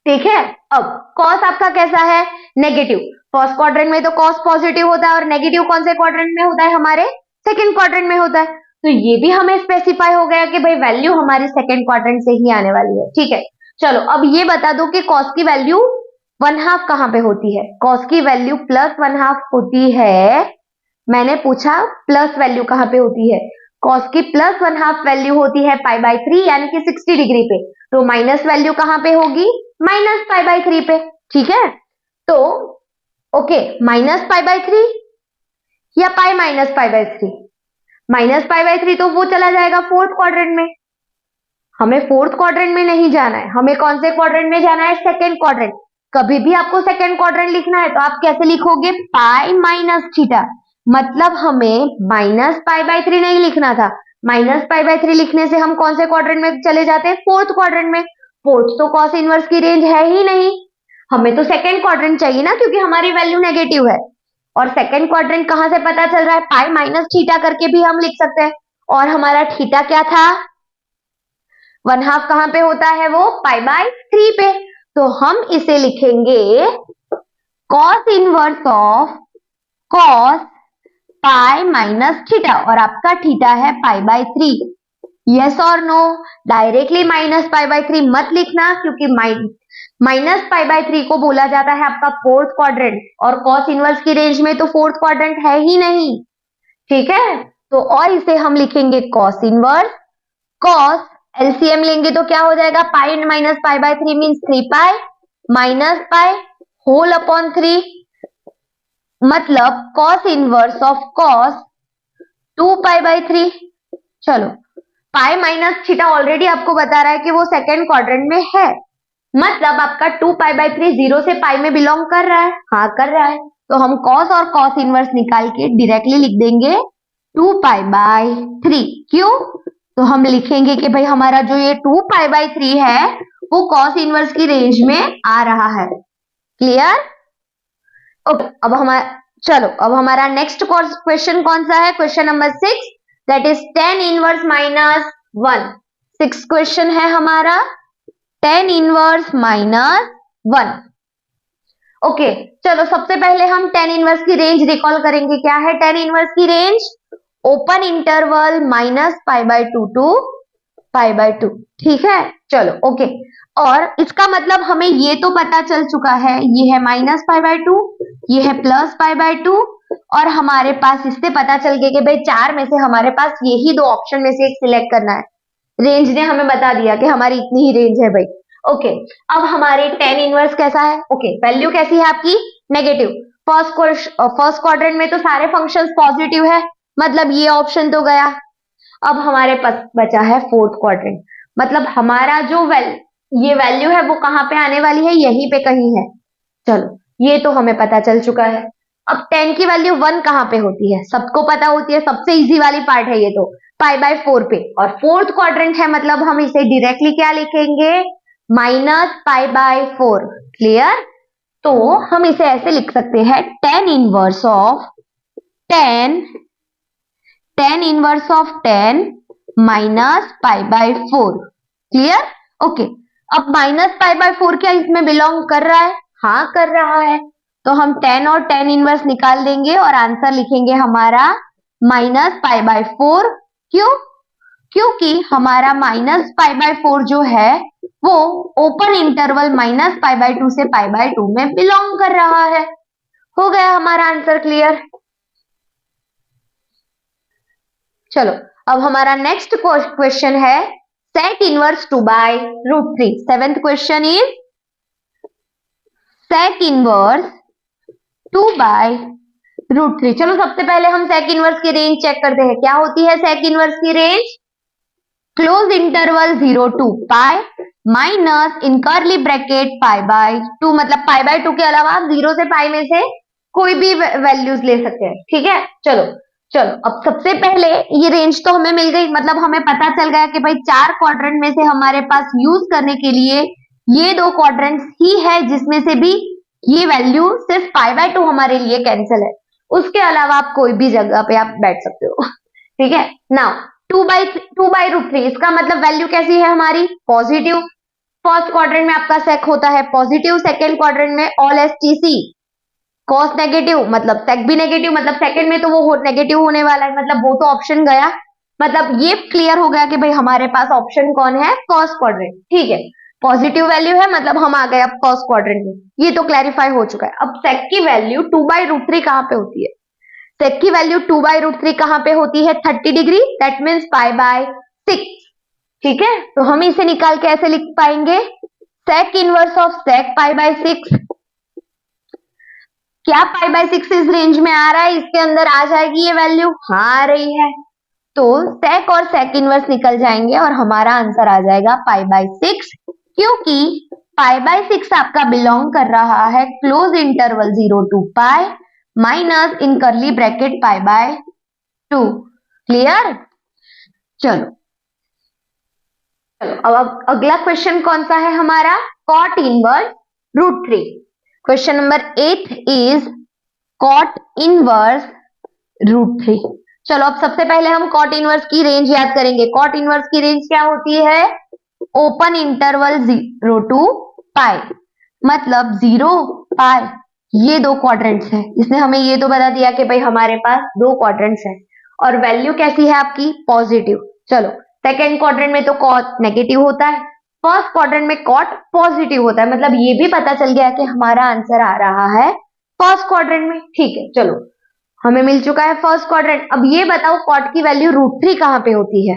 ठीक है। अब cos आपका कैसा है, नेगेटिव। फर्स्ट क्वाड्रेंट में तो cos पॉजिटिव होता है और नेगेटिव कौन से क्वाड्रेंट में होता है, हमारे सेकंड क्वाड्रेंट में होता है। तो ये भी हमें स्पेसिफाई हो गया कि भाई वैल्यू हमारी सेकंड क्वाड्रेंट से ही आने वाली है, ठीक है। चलो अब ये बता दो कि cos की वैल्यू 1/2 कहां पे होती है, cos की वैल्यू +1/2 होती है। मैंने पूछा प्लस वैल्यू कहां पे होती है, cos की +1/2 वैल्यू होती है π/3 यानी कि 60 डिग्री पे, तो माइनस वैल्यू कहां पे होगी, -π/3 पे, ठीक है। तो ओके, -π/3 या पाई minus pi by 3? Minus pi by 3 तो वो चला जाएगा फोर्थ क्वाड्रेंट में। हमें फोर्थ क्वाड्रेंट में नहीं जाना है, हमें कौन से क्वाड्रेंट में जाना है? Second quadrant. कभी भी आपको सेकेंड क्वाड्रेंट लिखना है तो आप कैसे लिखोगे? पाई माइनस थीटा। मतलब हमें माइनस पाई बाय 3 नहीं लिखना था। माइनस पाई बाय 3 लिखने से हम कौन से क्वाड्रेंट में चले जाते हैं? फोर्थ क्वाड्रेंट में। फोर्थ तो कॉस इनवर्स की रेंज है ही नहीं, हमें तो सेकेंड क्वाड्रेंट चाहिए ना, क्योंकि हमारी वैल्यू नेगेटिव है। और सेकेंड क्वाड्रेंट कहां से पता चल रहा है? पाई माइनस थीटा करके भी हम लिख सकते हैं। और हमारा थीटा क्या था? 1/2 कहां पे होता है? वो पाई बाय 3 पे। तो हम इसे लिखेंगे cos inverse of cos pi minus theta, और आपका थीटा है पाई बाय 3। यस और no? Directly minus pi by 3 मत लिखना, क्योंकि माइनस पाई बाय 3 को बोला जाता है आपका फोर्थ क्वाड्रेंट, और कॉस इनवर्स की रेंज में तो फोर्थ क्वाड्रेंट है ही नहीं। ठीक है, तो और इसे हम लिखेंगे कॉस इनवर्स कॉस, एलसीएम लेंगे तो क्या हो जाएगा? Pi minus pi by 3 means 3 pi minus pi whole upon 3, मतलब cos inverse of cos 2 pi by 3। चलो, पाई माइनस थीटा ऑलरेडी आपको बता रहा है कि वो सेकेंड क्वाड्रेंट में है, मतलब आपका 2 पाई बाय 3 0 से पाई में बिलोंग कर रहा है। हाँ कर रहा है, तो हम कॉस और कॉस इनवर्स निकाल के डायरेक्टली लिख देंगे 2 पाई बाय 3। क्यों? तो हम लिखेंगे कि भाई हमारा जो ये 2 पाई बाय 3 है वो कॉस इनवर्स की रेंज में आ रहा है। क्लियर? ओके, अब हमारा नेक्स्ट क्वेश्चन कौन सा है? Question number 6, that is tan inverse minus 1। 6 question है हमारा, tan इनवर्स माइनस 1। ओके, चलो सबसे पहले हम tan इनवर्स की रेंज रिकॉल करेंगे। क्या है tan इनवर्स की range? Open interval minus pi by 2 to pi by 2। ठीक है, चलो ओके। और इसका मतलब हमें ये तो पता चल चुका है, ये है माइनस पाई बाय 2, ये है प्लस पाई बाय 2, और हमारे पास इससे पता चल गया कि भाई 4 में से हमारे पास यही दो ऑप्शन में से एक सिलेक्ट करना है। रेंज ने हमें बता दिया कि हमारी इतनी ही रेंज है भाई। ओके, अब हमारे tan इनवर्स कैसा है? ओके, वैल्यू कैसी है आपकी? नेगेटिव। फर्स्ट क्वाड्रेंट में तो सारे फंक्शंस पॉजिटिव है, मतलब ये ऑप्शन तो गया। अब हमारे पास बचा है फोर्थ क्वाड्रेंट, मतलब हमारा जो ये वैल्यू है वो कहां पे आने वाली है? यहीं पे कहीं है। चलो, ये तो हमें पता चल चुका है। अब 10 की वैल्यू 1 कहां पे होती है? सबको पता होती है, सबसे इजी वाली पार्ट है ये तो, पाई बाय 4 पे। और फोर्थ क्वाड्रेंट है, मतलब हम इसे डायरेक्टली क्या लिखेंगे? Minus pi by 4। क्लियर? तो हम इसे ऐसे लिख सकते हैं, tan inverse of 10 minus pi by 4। Clear? Okay, अब माइनस पाई बाय 4 क्या इसमें बिलोंग कर रहा है? हाँ कर रहा है, तो हम 10 और tan इनवर्स निकाल देंगे और आंसर लिखेंगे हमारा माइनस पाई बाय 4। क्यों? क्योंकि हमारा माइनस पाई बाय 4 जो है वो open interval minus pi by 2 से पाई बाय 2 में बिलोंग कर रहा है। हो गया हमारा आंसर क्लियर। चलो, अब हमारा नेक्स्ट क्वेश्चन है sec inverse 2 by root 3। 7th question is sec inverse 2 by root 3। चलो सबसे पहले हम sec इनवर्स की रेंज चेक करते हैं। क्या होती है sec इनवर्स की range? Close interval 0 to pi minus in curly bracket pi by 2, मतलब पाई बाय 2 के अलावा आप 0 से पाई में से कोई भी वैल्यूज ले सकते हैं। ठीक है, चलो चलो, अब सबसे पहले ये रेंज तो हमें मिल गई, मतलब हमें पता चल गया कि भाई 4 क्वाड्रेंट में से हमारे पास यूज करने के लिए ये 2 क्वाड्रेंट्स ही है, जिसमें से भी ये वैल्यू सिर्फ पाई बाय 2 हमारे लिए कैंसिल है। उसके अलावा आप कोई भी जगह पे आप बैठ सकते हो। ठीक है, नाउ 2 बाई रूट 3, इसका मतलब वैल्यू कैसी है हमारी? पॉजिटिव। फर्स्ट क्वाड्रेंट में आपका सेक होता है पॉजिटिव, सेकेंड क्वाड्रेंट में ऑल एसटीसी कॉस नेगेटिव, मतलब सेक भी नेगेटिव, मतलब सेकंड में तो वो नेगेटिव होने वाला है, मतलब वो तो ऑप्शन गया। मतलब ये क्लियर हो गया कि भाई हमारे पास ऑप्शन कौन है? First quadrant. ठीक है, पॉजिटिव वैल्यू है, मतलब हम आ गए अब फर्स्ट क्वाड्रेंट में, ये तो क्लैरिफाई हो चुका है। अब सेक की वैल्यू 2 बाई रूट 3 कहां पे होती है? सेक की वैल्यू 2 बाई रूट 3 कहां पे होती है? 30 degree, that means pi by 6। ठीक है, तो हम इसे निकाल के ऐसे लिख पाएंगे, sec inverse of sec pi by 6 क्या पाई बाय 6 इस रेंज में आ रहा है, इसके अंदर आ जाएगी ये वैल्यू? हाँ आ रही है, तो सेक और सेक इनवर्स निकल जाएंगे और हमारा आंसर आ जाएगा पाई बाय 6, क्योंकि पाई बाय 6 आपका बिलोंग कर रहा है close interval 0 to pi minus in curly bracket pi by 2। Clear? चलो अब अगला क्वेश्चन कौन सा है हमारा? Cot inverse √3। Question number 8 is cot inverse √3। चलो अब सबसे पहले हम कॉट इनवर्स की रेंज याद करेंगे। कॉट इनवर्स की रेंज क्या होती है? ओपन इंटरवल 0 to पाई, मतलब 0 पाई, ये दो क्वाड्रेंट्स है। इसने हमें ये तो बता दिया कि भाई हमारे पास दो क्वाड्रेंट्स है और वैल्यू कैसी है आपकी? पॉजिटिव। चलो सेकेंड क्वाड्रेंट में तो कॉट नेगेटिव होता है, फर्स्ट क्वाड्रेंट में कॉट पॉजिटिव होता है, मतलब ये भी पता चल गया कि हमारा आंसर आ रहा है फर्स्ट क्वाड्रेंट में। ठीक है, चलो हमें मिल चुका है फर्स्ट क्वाड्रेंट। अब ये बताओ कॉट की वैल्यू √3 कहां पे होती है?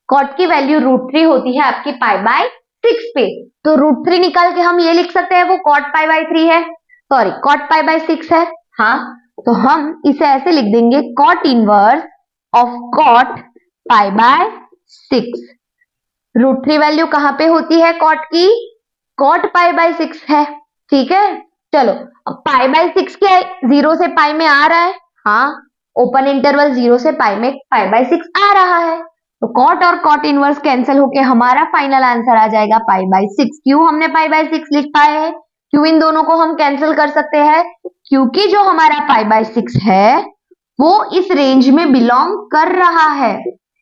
कॉट की वैल्यू √3 होती है आपकी पाई बाय 6 पे, तो √3 निकाल के हम ये लिख सकते हैं वो कॉट पाई बाय 3 है, सॉरी कॉट पाई बाय 6 है। हाँ, तो हम इसे ऐसे लिख देंगे cot inverse of cot pi by 6। √3 value कहां पे होती है कॉट की? कॉट पाई बाय 6 है। ठीक है, चलो अब पाई बाय 6 क्या है? 0 से पाई में आ रहा है। हाँ, ओपन इंटरवल 0 से पाई में पाई बाय 6 आ रहा है, तो कॉट और कॉट इनवर्स कैंसिल होके हमारा फाइनल आंसर आ जाएगा पाई बाय 6। क्यों हमने पाई बाय 6 लिख पाए हैं? क्यों इन दोनों को हम कैंसिल कर सकते हैं? क्योंकि जो हमारा पाई बाय 6 है वो इस रेंज में बिलोंग कर रहा है,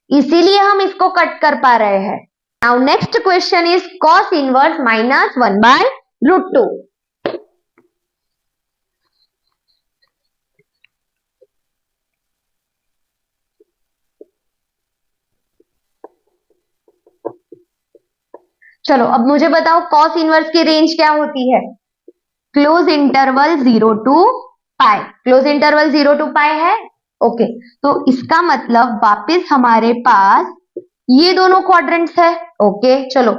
इसीलिए हम इसको कट कर पा रहे हैं। Now next question is cos inverse -1 by √2। चलो अब मुझे बताओ कॉस इनवर्स की रेंज क्या होती है? Close interval 0 to pi, close interval 0 to पाई है। ओके, तो इसका मतलब वापस हमारे पास ये दोनों क्वाड्रेंट्स है। ओके, चलो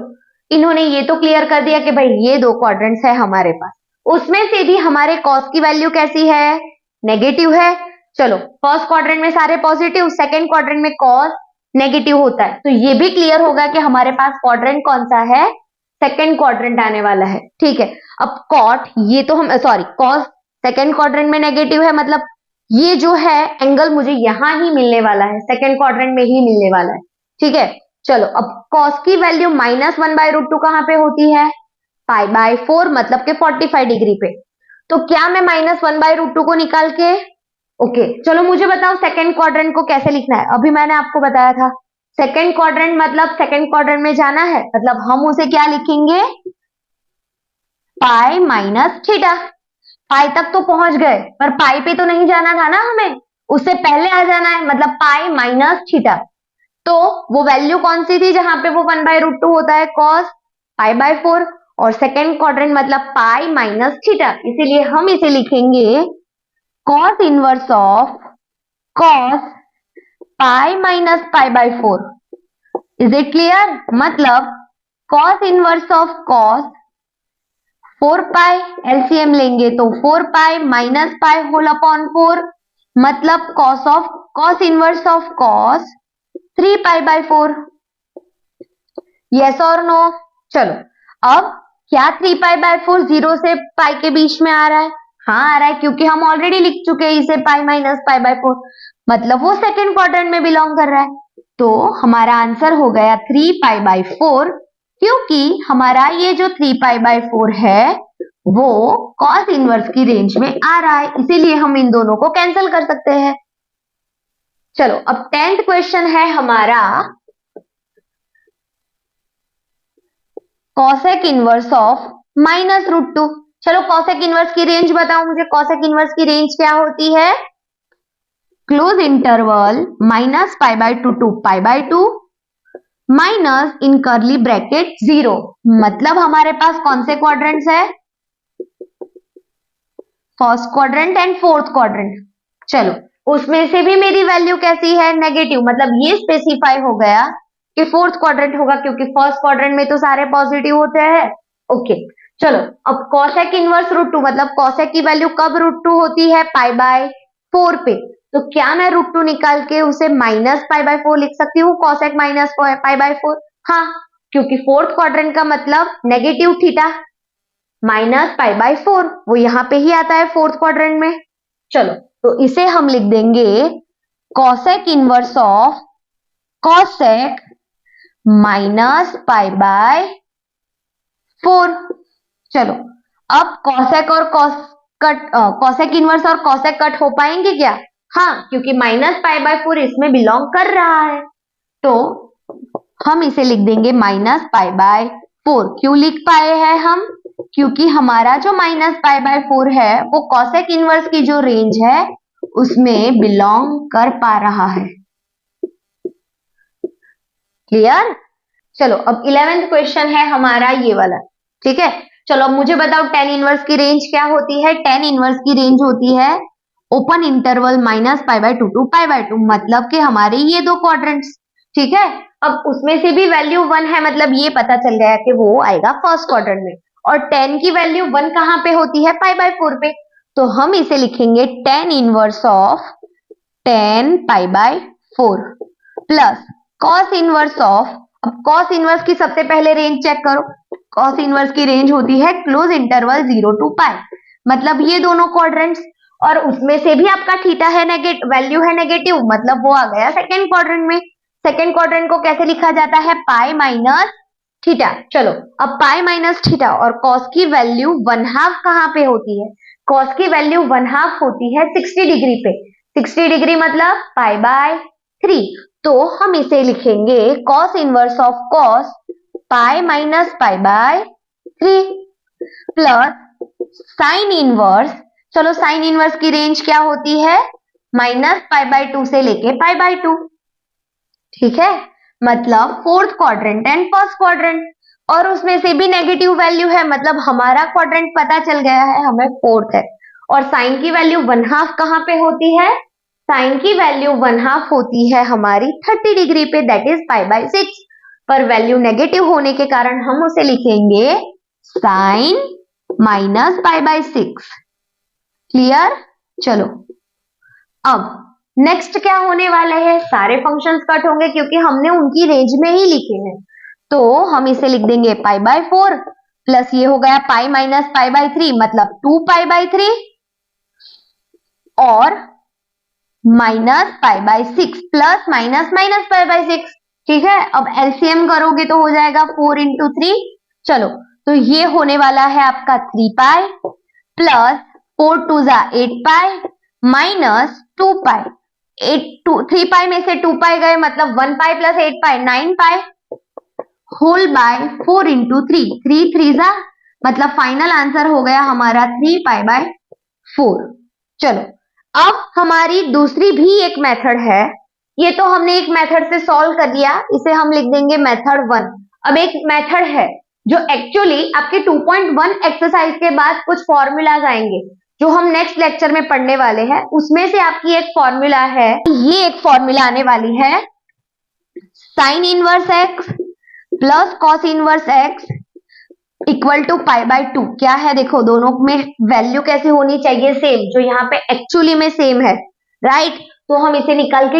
इन्होंने ये तो क्लियर कर दिया कि भाई ये दो क्वाड्रेंट्स है हमारे पास, उसमें से भी हमारे कॉस की वैल्यू कैसी है? नेगेटिव है। चलो फर्स्ट क्वाड्रेंट में सारे पॉजिटिव, सेकेंड क्वाड्रेंट में कॉस नेगेटिव होता है, तो ये भी क्लियर होगा कि हमारे पास क्वाड्रेंट कौन सा है? सेकेंड क्वाड्रेंट आने वाला है। ठीक है, अब कॉट ये तो हम सॉरी कॉस सेकेंड क्वाड्रेंट में नेगेटिव है, मतलब ये जो है एंगल मुझे यहां ही मिलने वाला है, सेकेंड क्वाड्रेंट में ही मिलने वाला है। ठीक है, चलो अब कॉस की वैल्यू -1 बाय √2 कहां पे होती है? पाई बाय 4, मतलब के 45 डिग्री पे। तो क्या मैं -1 बाय √2 को निकाल के ओके चलो मुझे बताओ सेकेंड क्वाड्रेंट को कैसे लिखना है? अभी मैंने आपको बताया था सेकेंड क्वाड्रेंट मतलब सेकेंड क्वाड्रेंट में जाना है, मतलब हम उसे क्या लिखेंगे? पाई माइनस थीटा। पाई तक तो पहुंच गए पर पाई पे तो नहीं जाना था ना हमें, उससे पहले आ जाना है, मतलब पाई माइनस थीटा। तो वो वैल्यू कौन सी थी जहां पे वो 1 बाय √2 होता है? कॉस पाई बाय 4, और सेकेंड क्वाड्रेंट मतलब पाई माइनस थीटा, इसीलिए हम इसे लिखेंगे cos inverse of cos pi minus pi by 4। Is it clear? मतलब cos inverse of cos 4 pi, LCM लेंगे तो 4 pi minus pi whole upon 4, मतलब cos inverse of cos 3 pi by 4। Yes और no? चलो अब क्या 3 पाई बाय 4 0 से पाई के बीच में आ रहा है? हाँ आ रहा है, क्योंकि हम ऑलरेडी लिख चुके हैं इसे पाई माइनस पाई बाय 4, मतलब वो सेकेंड क्वाड्रेंट में बिलोंग कर रहा है। तो हमारा आंसर हो गया 3 पाई बाय 4, क्योंकि हमारा ये जो 3 पाई बाय 4 है वो कॉस इनवर्स की रेंज में आ रहा है, इसीलिए हम इन दोनों को कैंसिल कर सकते हैं। चलो अब 10th क्वेश्चन है हमारा कॉसेक इनवर्स ऑफ -√2। चलो कॉसेक इनवर्स की रेंज बताओ मुझे, कॉसेक इनवर्स की रेंज क्या होती है? Close interval -pi by 2 to pi by 2 minus in curly bracket 0, मतलब हमारे पास कौन से क्वाड्रेंट्स है? First quadrant and fourth quadrant. चलो उसमें से भी मेरी वैल्यू कैसी है? नेगेटिव, मतलब ये स्पेसिफाई हो गया कि फोर्थ क्वाड्रेंट होगा, क्योंकि फर्स्ट क्वाड्रेंट में तो सारे पॉजिटिव होते हैं। ओके चलो अब cosec इनवर्स रूट टू मतलब cosec की वैल्यू कब रूट टू होती है, पाई बाय 4 पे। तो क्या मैं रूट टू निकाल के उसे माइनस पाई बाय 4 लिख सकती हूँ, cosec माइनस पाई बाय 4? हाँ, क्योंकि फोर्थ क्वाड्रेंट का मतलब negative theta minus pi by 4, वो यहाँ पे ही आता है फोर्थ क्वाड्रेंट में। चलो तो इसे हम लिख देंगे cosec inverse of cosec minus pi by 4। चलो अब cosec और cosec इनवर्स और cosec कट हो पाएंगे क्या? हाँ, क्योंकि माइनस पाई बाय 4 इसमें बिलोंग कर रहा है, तो हम इसे लिख देंगे माइनस पाई बाय 4। क्यों लिख पाए हैं हम? क्योंकि हमारा जो माइनस पाई बाय 4 है वो cosec इनवर्स की जो रेंज है उसमें बिलोंग कर पा रहा है। क्लियर? चलो अब 11th क्वेश्चन है हमारा ये वाला, ठीक है। चलो अब मुझे बताओ tan इनवर्स की रेंज क्या होती है? tan इनवर्स की रेंज होती है open interval minus pi by 2 to pi by 2, मतलब कि हमारे ये दो क्वाड्रेंट्स, ठीक है। अब उसमें से भी वैल्यू 1 है, मतलब ये पता चल गया कि वो आएगा फर्स्ट क्वाड्रेंट में। और tan की वैल्यू 1 कहां पे होती है? पाई बाय 4 पे। तो हम इसे लिखेंगे tan inverse of tan pi by 4 plus cos inverse of, अब cos इनवर्स की सबसे पहले रेंज चेक करो। cos इनवर्स की रेंज होती है क्लोज इंटरवल 0 टू पाई, मतलब ये दोनों क्वाड्रेंट्स, और उसमें से भी आपका थीटा है वैल्यू है नेगेटिव, मतलब वो आ गया सेकेंड क्वाड्रेंट में। सेकेंड क्वाड्रेंट को कैसे लिखा जाता है? पाई माइनस थीटा। चलो अब पाई माइनस थीटा और cos की वैल्यू 1/2 कहां पे होती है? cos की वैल्यू 1/2 होती है 60 डिग्री पे। 60 डिग्री मतलब पाई बाय 3। तो हम इसे लिखेंगे cos inverse of cos pi minus pi by 3 plus sine inverse. चलो साइन इनवर्स की रेंज क्या होती है? माइनस पाई बाय 2 से लेके पाई बाय 2, ठीक है। मतलब fourth quadrant and first quadrant, और उसमें से भी नेगेटिव वैल्यू है, मतलब हमारा क्वाड्रेंट पता चल गया है हमें फोर्थ है। और साइन की वैल्यू 1/2 कहां पे होती है? साइन की वैल्यू 1/2 होती है हमारी 30 डिग्री पे, दैट इज पाई बाय 6। पर वैल्यू नेगेटिव होने के कारण हम उसे लिखेंगे sine minus pi by 6। Clear? चलो अब नेक्स्ट क्या होने वाले हैं? सारे फंक्शंस कट होंगे क्योंकि हमने उनकी रेंज में ही लिखे हैं। तो हम इसे लिख देंगे पाई बाय 4 प्लस ये हो गया पाई माइनस पाई बाय 3, मतलब 2 पाई बाय 3 और minus pi by 6 plus minus minus pi by 6, ठीक है। अब एलसीएम करोगे तो हो जाएगा 4 इंटू 3। चलो तो ये होने वाला है आपका 3 पाई प्लस 4 टू जा 8 पाई माइनस 2 पाई। 3 पाई में से 2 पाई गए, मतलब 1 pi plus 8 pi 9 pi whole by 4 into 3, 3 3 जा, मतलब फाइनल आंसर हो गया हमारा 3 पाई बाय 4। चलो अब हमारी दूसरी भी एक मेथड है, ये तो हमने एक मेथड से सॉल्व कर लिया, इसे हम लिख देंगे मेथड 1। अब एक मेथड है जो एक्चुअली आपके 2.1 एक्सरसाइज के बाद कुछ फॉर्मूलाज आएंगे जो हम नेक्स्ट लेक्चर में पढ़ने वाले हैं, उसमें से आपकी एक फॉर्मूला है, ये एक फॉर्मूला आने वाली है sine inverse x plus cos inverse x equal to pi by 2। क्या है देखो, दोनों में वैल्यू कैसे होनी चाहिए? सेम, जो यहाँ पे एक्चुअली में सेम है, राइट। तो हम इसे निकाल के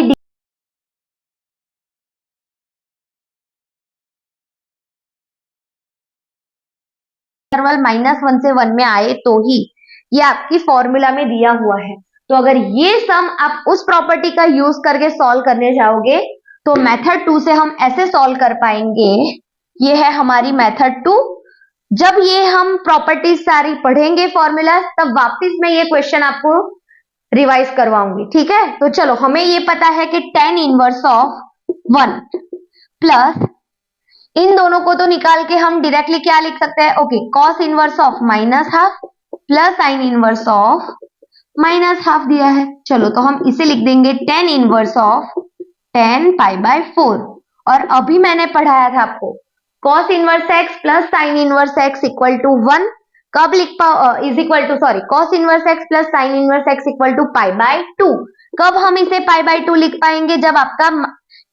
इंटरवल -1 से 1 में आए तो ही, ये आपकी फॉर्मूला में दिया हुआ है। तो अगर ये सम आप उस प्रॉपर्टी का यूज करके सॉल्व करने जाओगे तो मेथड 2 से हम ऐसे सॉल्व कर पाएंगे। ये है हमारी मेथड 2। जब ये हम प्रॉपर्टीज सारी पढ़ेंगे फॉर्मूला, तब वापस मैं ये क्वेश्चन आपको रिवाइज करवाऊंगी, ठीक है। तो चलो हमें ये पता है कि tan इनवर्स ऑफ 1 प्लस इन दोनों को तो निकाल के हम डायरेक्टली क्या लिख सकते हैं? Okay, cos inverse of -1/2 plus sin inverse of -1/2 दिया है। चलो तो हम इसे लिख देंगे tan inverse of tan pi by 4। और अभी मैंने पढ़ाया था आपको cos inverse x plus sin inverse x equal to 1 कब लिख पाओ, is equal to sorry cos inverse x plus sin inverse x equal to pi by 2। कब हम इसे पाई बाय 2 लिख पाएंगे? जब आपका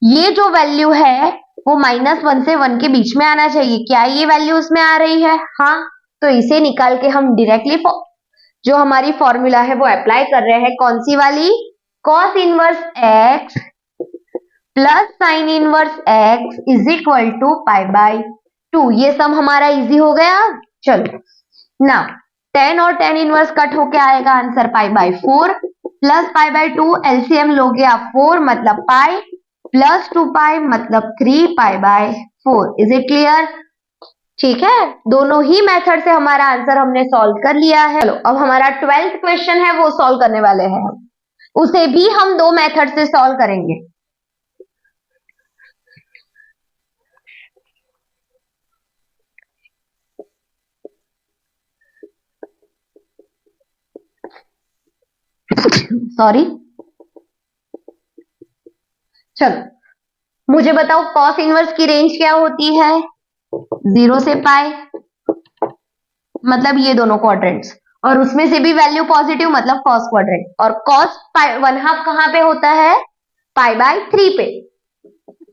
ये जो वैल्यू है वो -1 से 1 के बीच में आना चाहिए। क्या ये वैल्यू उसमें आ रही है? हाँ, तो इसे निकाल के हम डायरेक्टली जो हमारी फॉर्मूला है वो अप्लाई कर रहे हैं। कौन सी वाली? Cos inverse x plus sine inverse x is equal to pi by 2। ये सम हमारा इजी हो गया। चलो ना 10 और 10 इनवर्स कट होके आएगा answer pi by 4 plus pi by 2 LCM लोगे आप 4 मतलब पाई प्लस 2 पाई मतलब 3 pi by 4। Is it clear? ठीक है, दोनों ही मेथड से हमारा आंसर हमने सॉल्व कर लिया है। चलो अब हमारा 12th क्वेश्चन है वो सॉल्व करने वाले हैं हम। उसे भी हम दो मेथड से सॉल्व करेंगे। सॉरी, चलो मुझे बताओ कॉस इनवर्स की रेंज क्या होती है? 0 से पाई मतलब ये दोनों क्वाड्रेंट्स, और उसमें से भी वैल्यू पॉजिटिव मतलब फर्स्ट क्वाड्रेंट, और कॉस पाई 1/2 कहां पे होता है? पाई बाय 3 पे।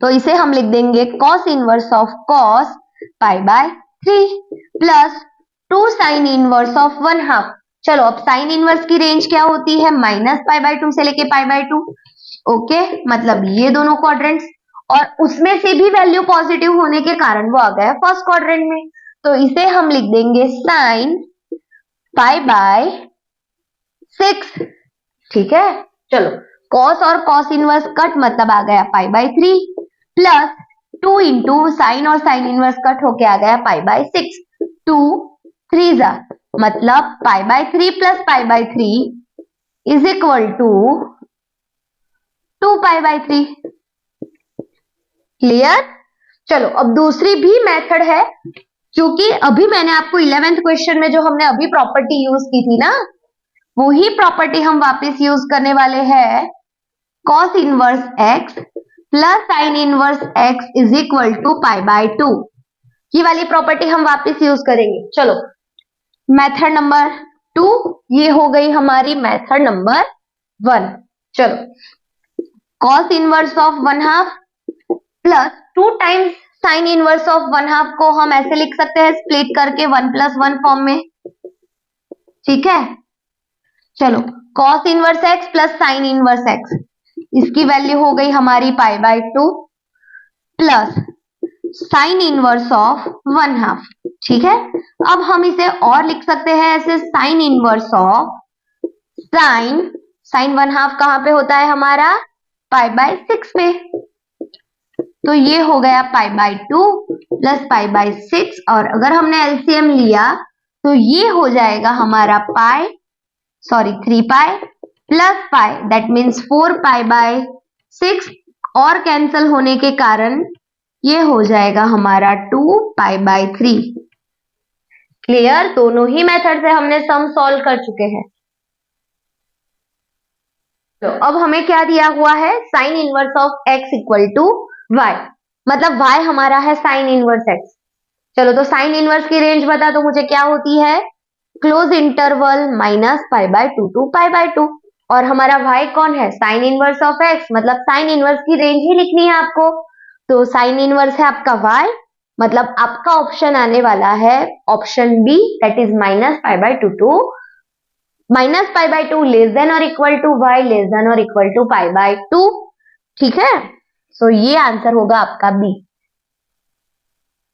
तो इसे हम लिख देंगे cos inverse of cos pi by 3 plus 2 sign inverse of 1/2। चलो अब साइन इनवर्स की रेंज क्या होती है? माइनस पाई बाय 2 से लेके पाई बाय 2। ओके, मतलब ये दोनों क्वाड्रेंट्स, और उसमें से भी वैल्यू पॉजिटिव होने के कारण वो आ गया फर्स्ट क्वाड्रेंट में। तो इसे हम लिख देंगे साइन पाई बाय 6। ठीक है, चलो कॉस और कॉस इनवर्स कट मतलब आ गया पाई बाय 3 प्लस 2 इंटू साइन और साइन इनवर्स कट होके आ गया पाई बाय 6। 2 3 जा मतलब pi by 3 plus pi by 3 is equal to 2 pi by 3। Clear? चलो अब दूसरी भी मेथड है, क्योंकि अभी मैंने आपको 11th क्वेश्चन में जो हमने अभी प्रॉपर्टी यूज की थी ना, वो ही प्रॉपर्टी हम वापस यूज करने वाले हैं। Cos inverse x plus sine inverse x is equal to pi by 2। ये वाली प्रॉपर्टी हम वापस यूज करेंगे। चलो मेथड नंबर 2 ये हो गई हमारी मेथड नंबर 1। चलो cos inverse of 1/2 plus 2 times sign inverse of 1/2 को हम ऐसे लिख सकते हैं स्प्लिट करके 1 + 1 फॉर्म में। ठीक है, चलो cos inverse x plus sine inverse x, इसकी वैल्यू हो गई हमारी पाई by 2 plus sine inverse of 1/2। ठीक है, अब हम इसे और लिख सकते हैं ऐसे साइन इनवर्स ऑफ साइन 1/2 कहां पे होता है हमारा? पाई बाय 6 पे। तो ये हो गया पाई बाय 2 प्लस पाई बाय 6, और अगर हमने एलसीएम लिया तो ये हो जाएगा हमारा 3 pi plus pi, that means 4 pi by 6, और कैंसल होने के कारण ये हो जाएगा हमारा 2 पाई बाय 3। क्लियर? दोनों ही मेथड से हमने सम सॉल्व कर चुके हैं। तो अब हमें क्या दिया हुआ है? Sine inverse of x equal to y, मतलब वाई हमारा है साइन इनवर्स एक्स। चलो तो साइन इनवर्स की रेंज बता दो मुझे क्या होती है? Close interval minus pi by 2 to pi by 2, और हमारा वाई कौन है? साइन इनवर्स ऑफ एक्स, मतलब साइन इनवर्स की रेंज ही लिखनी है आपको। तो साइन इनवर्स है आपका वाई, मतलब आपका ऑप्शन आने वाला है option B, that is minus pi by 2 to minus pi by 2 less than और equal to Y less than और इक्वल टू पाई बाय 2। ठीक है, सो ये आंसर होगा आपका बी।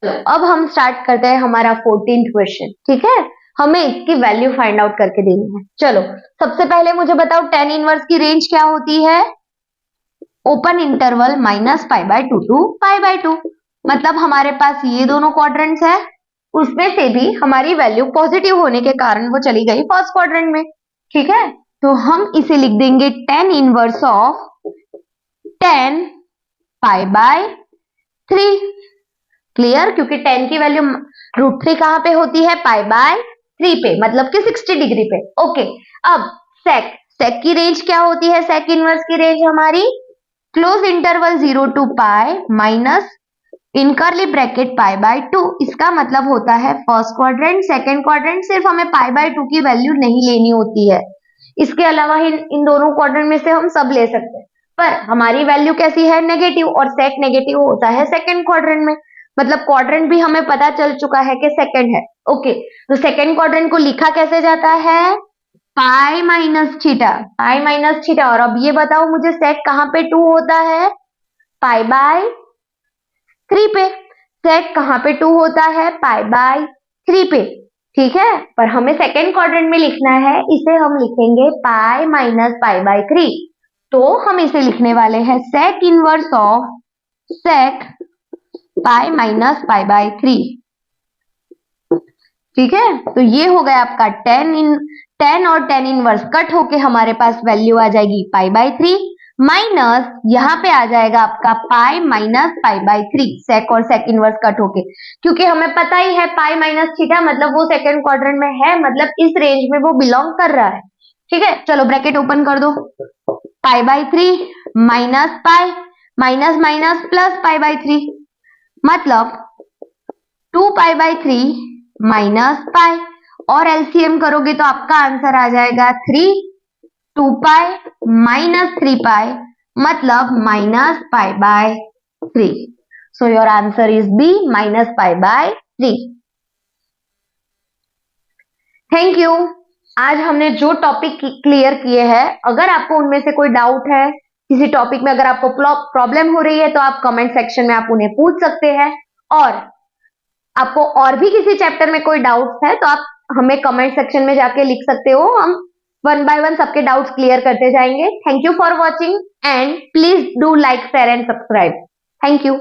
अब हम स्टार्ट करते हैं हमारा 14th क्वेश्चन। ठीक है, हमें इसकी वैल्यू फाइंड आउट करके देनी है। चलो सबसे पहले मुझे बताओ tan इनवर्स की रेंज क्या होती है? Open interval minus pi by 2 to pi by 2, मतलब हमारे पास ये दोनों क्वाड्रेंट्स है, उसमें से भी हमारी वैल्यू पॉजिटिव होने के कारण वो चली गई फर्स्ट क्वाड्रेंट में। ठीक है, तो हम इसे लिख देंगे tan inverse of 10 pi by 3। Clear? क्योंकि 10 की वैल्यू √3 कहां पे होती है? पाई बाय 3 पे, मतलब कि 60 डिग्री पे। ओके, अब सेक की रेंज क्या होती है? सेक इनवर्स की रेंज हमारी close interval 0 to pi minus in curly bracket pi by 2। इसका मतलब होता है फर्स्ट क्वाड्रेंट सेकंड क्वाड्रेंट सिर्फ हमें पाई बाय 2 की वैल्यू नहीं लेनी होती है, इसके अलावा इन दोनों क्वाड्रेंट में से हम सब ले सकते हैं। पर हमारी वैल्यू कैसी है? नेगेटिव, और सेक नेगेटिव होता है सेकंड क्वाड्रेंट में, मतलब क्वाड्रेंट भी हमें पता चल चुका है कि सेकंड है। ओके, तो सेकेंड क्वाड्रेंट को लिखा कैसे जाता है? पाई माइनस थीटा, पाई माइनस थीटा। और अब ये बताओ मुझे सेक कहां पे 2 होता है? पाई बाय 3 पे। सेक कहां पे 2 होता है? पाई बाय 3 पे। ठीक है, पर हमें सेकेंड क्वाड्रेंट में लिखना है, इसे हम लिखेंगे पाई माइनस पाई बाय 3। तो हम इसे लिखने वाले हैं sec inverse of sec pi minus pi by 3। ठीक है, तो ये हो गया आपका 10 और 10 इनवर्स कट होके हमारे पास वैल्यू आ जाएगी पाई बाय 3 माइनस यहाँ पे आ जाएगा आपका पाई माइनस पाई बाय 3, सेक और सेक इनवर्स कट होके, क्योंकि हमें पता ही है पाई माइनस थीटा मतलब वो सेकंड क्वाड्रेंट में है, मतलब इस रेंज में वो बिलोंग कर रहा है। ठीक है, चलो ब्रैकेट ओपन कर दो, पाई by 3 minus pi minus minus plus pi by 3, मतलब 2 पाई बाय 3 माइनस पाई, और एलसीएम करोगे तो आपका आंसर आ जाएगा 3, 2 पाई माइनस 3 पाई, मतलब minus pi by 3। So your answer is B, minus pi by 3। Thank you. आज हमने जो टॉपिक क्लियर किए हैं, अगर आपको उनमें से कोई डाउट है, किसी टॉपिक में अगर आपको प्रॉब्लम हो रही है, तो आप कमेंट सेक्शन में आप उन्हें पूछ सकते हैं, और आपको और भी किसी चैप्टर में कोई डाउट है तो आप हमें कमेंट सेक्शन में जाके लिख सकते हो, हम वन बाय वन सबके डाउट्स क्लियर करते जाएंगे। Thank you for watching and please do like share and subscribe. Thank you.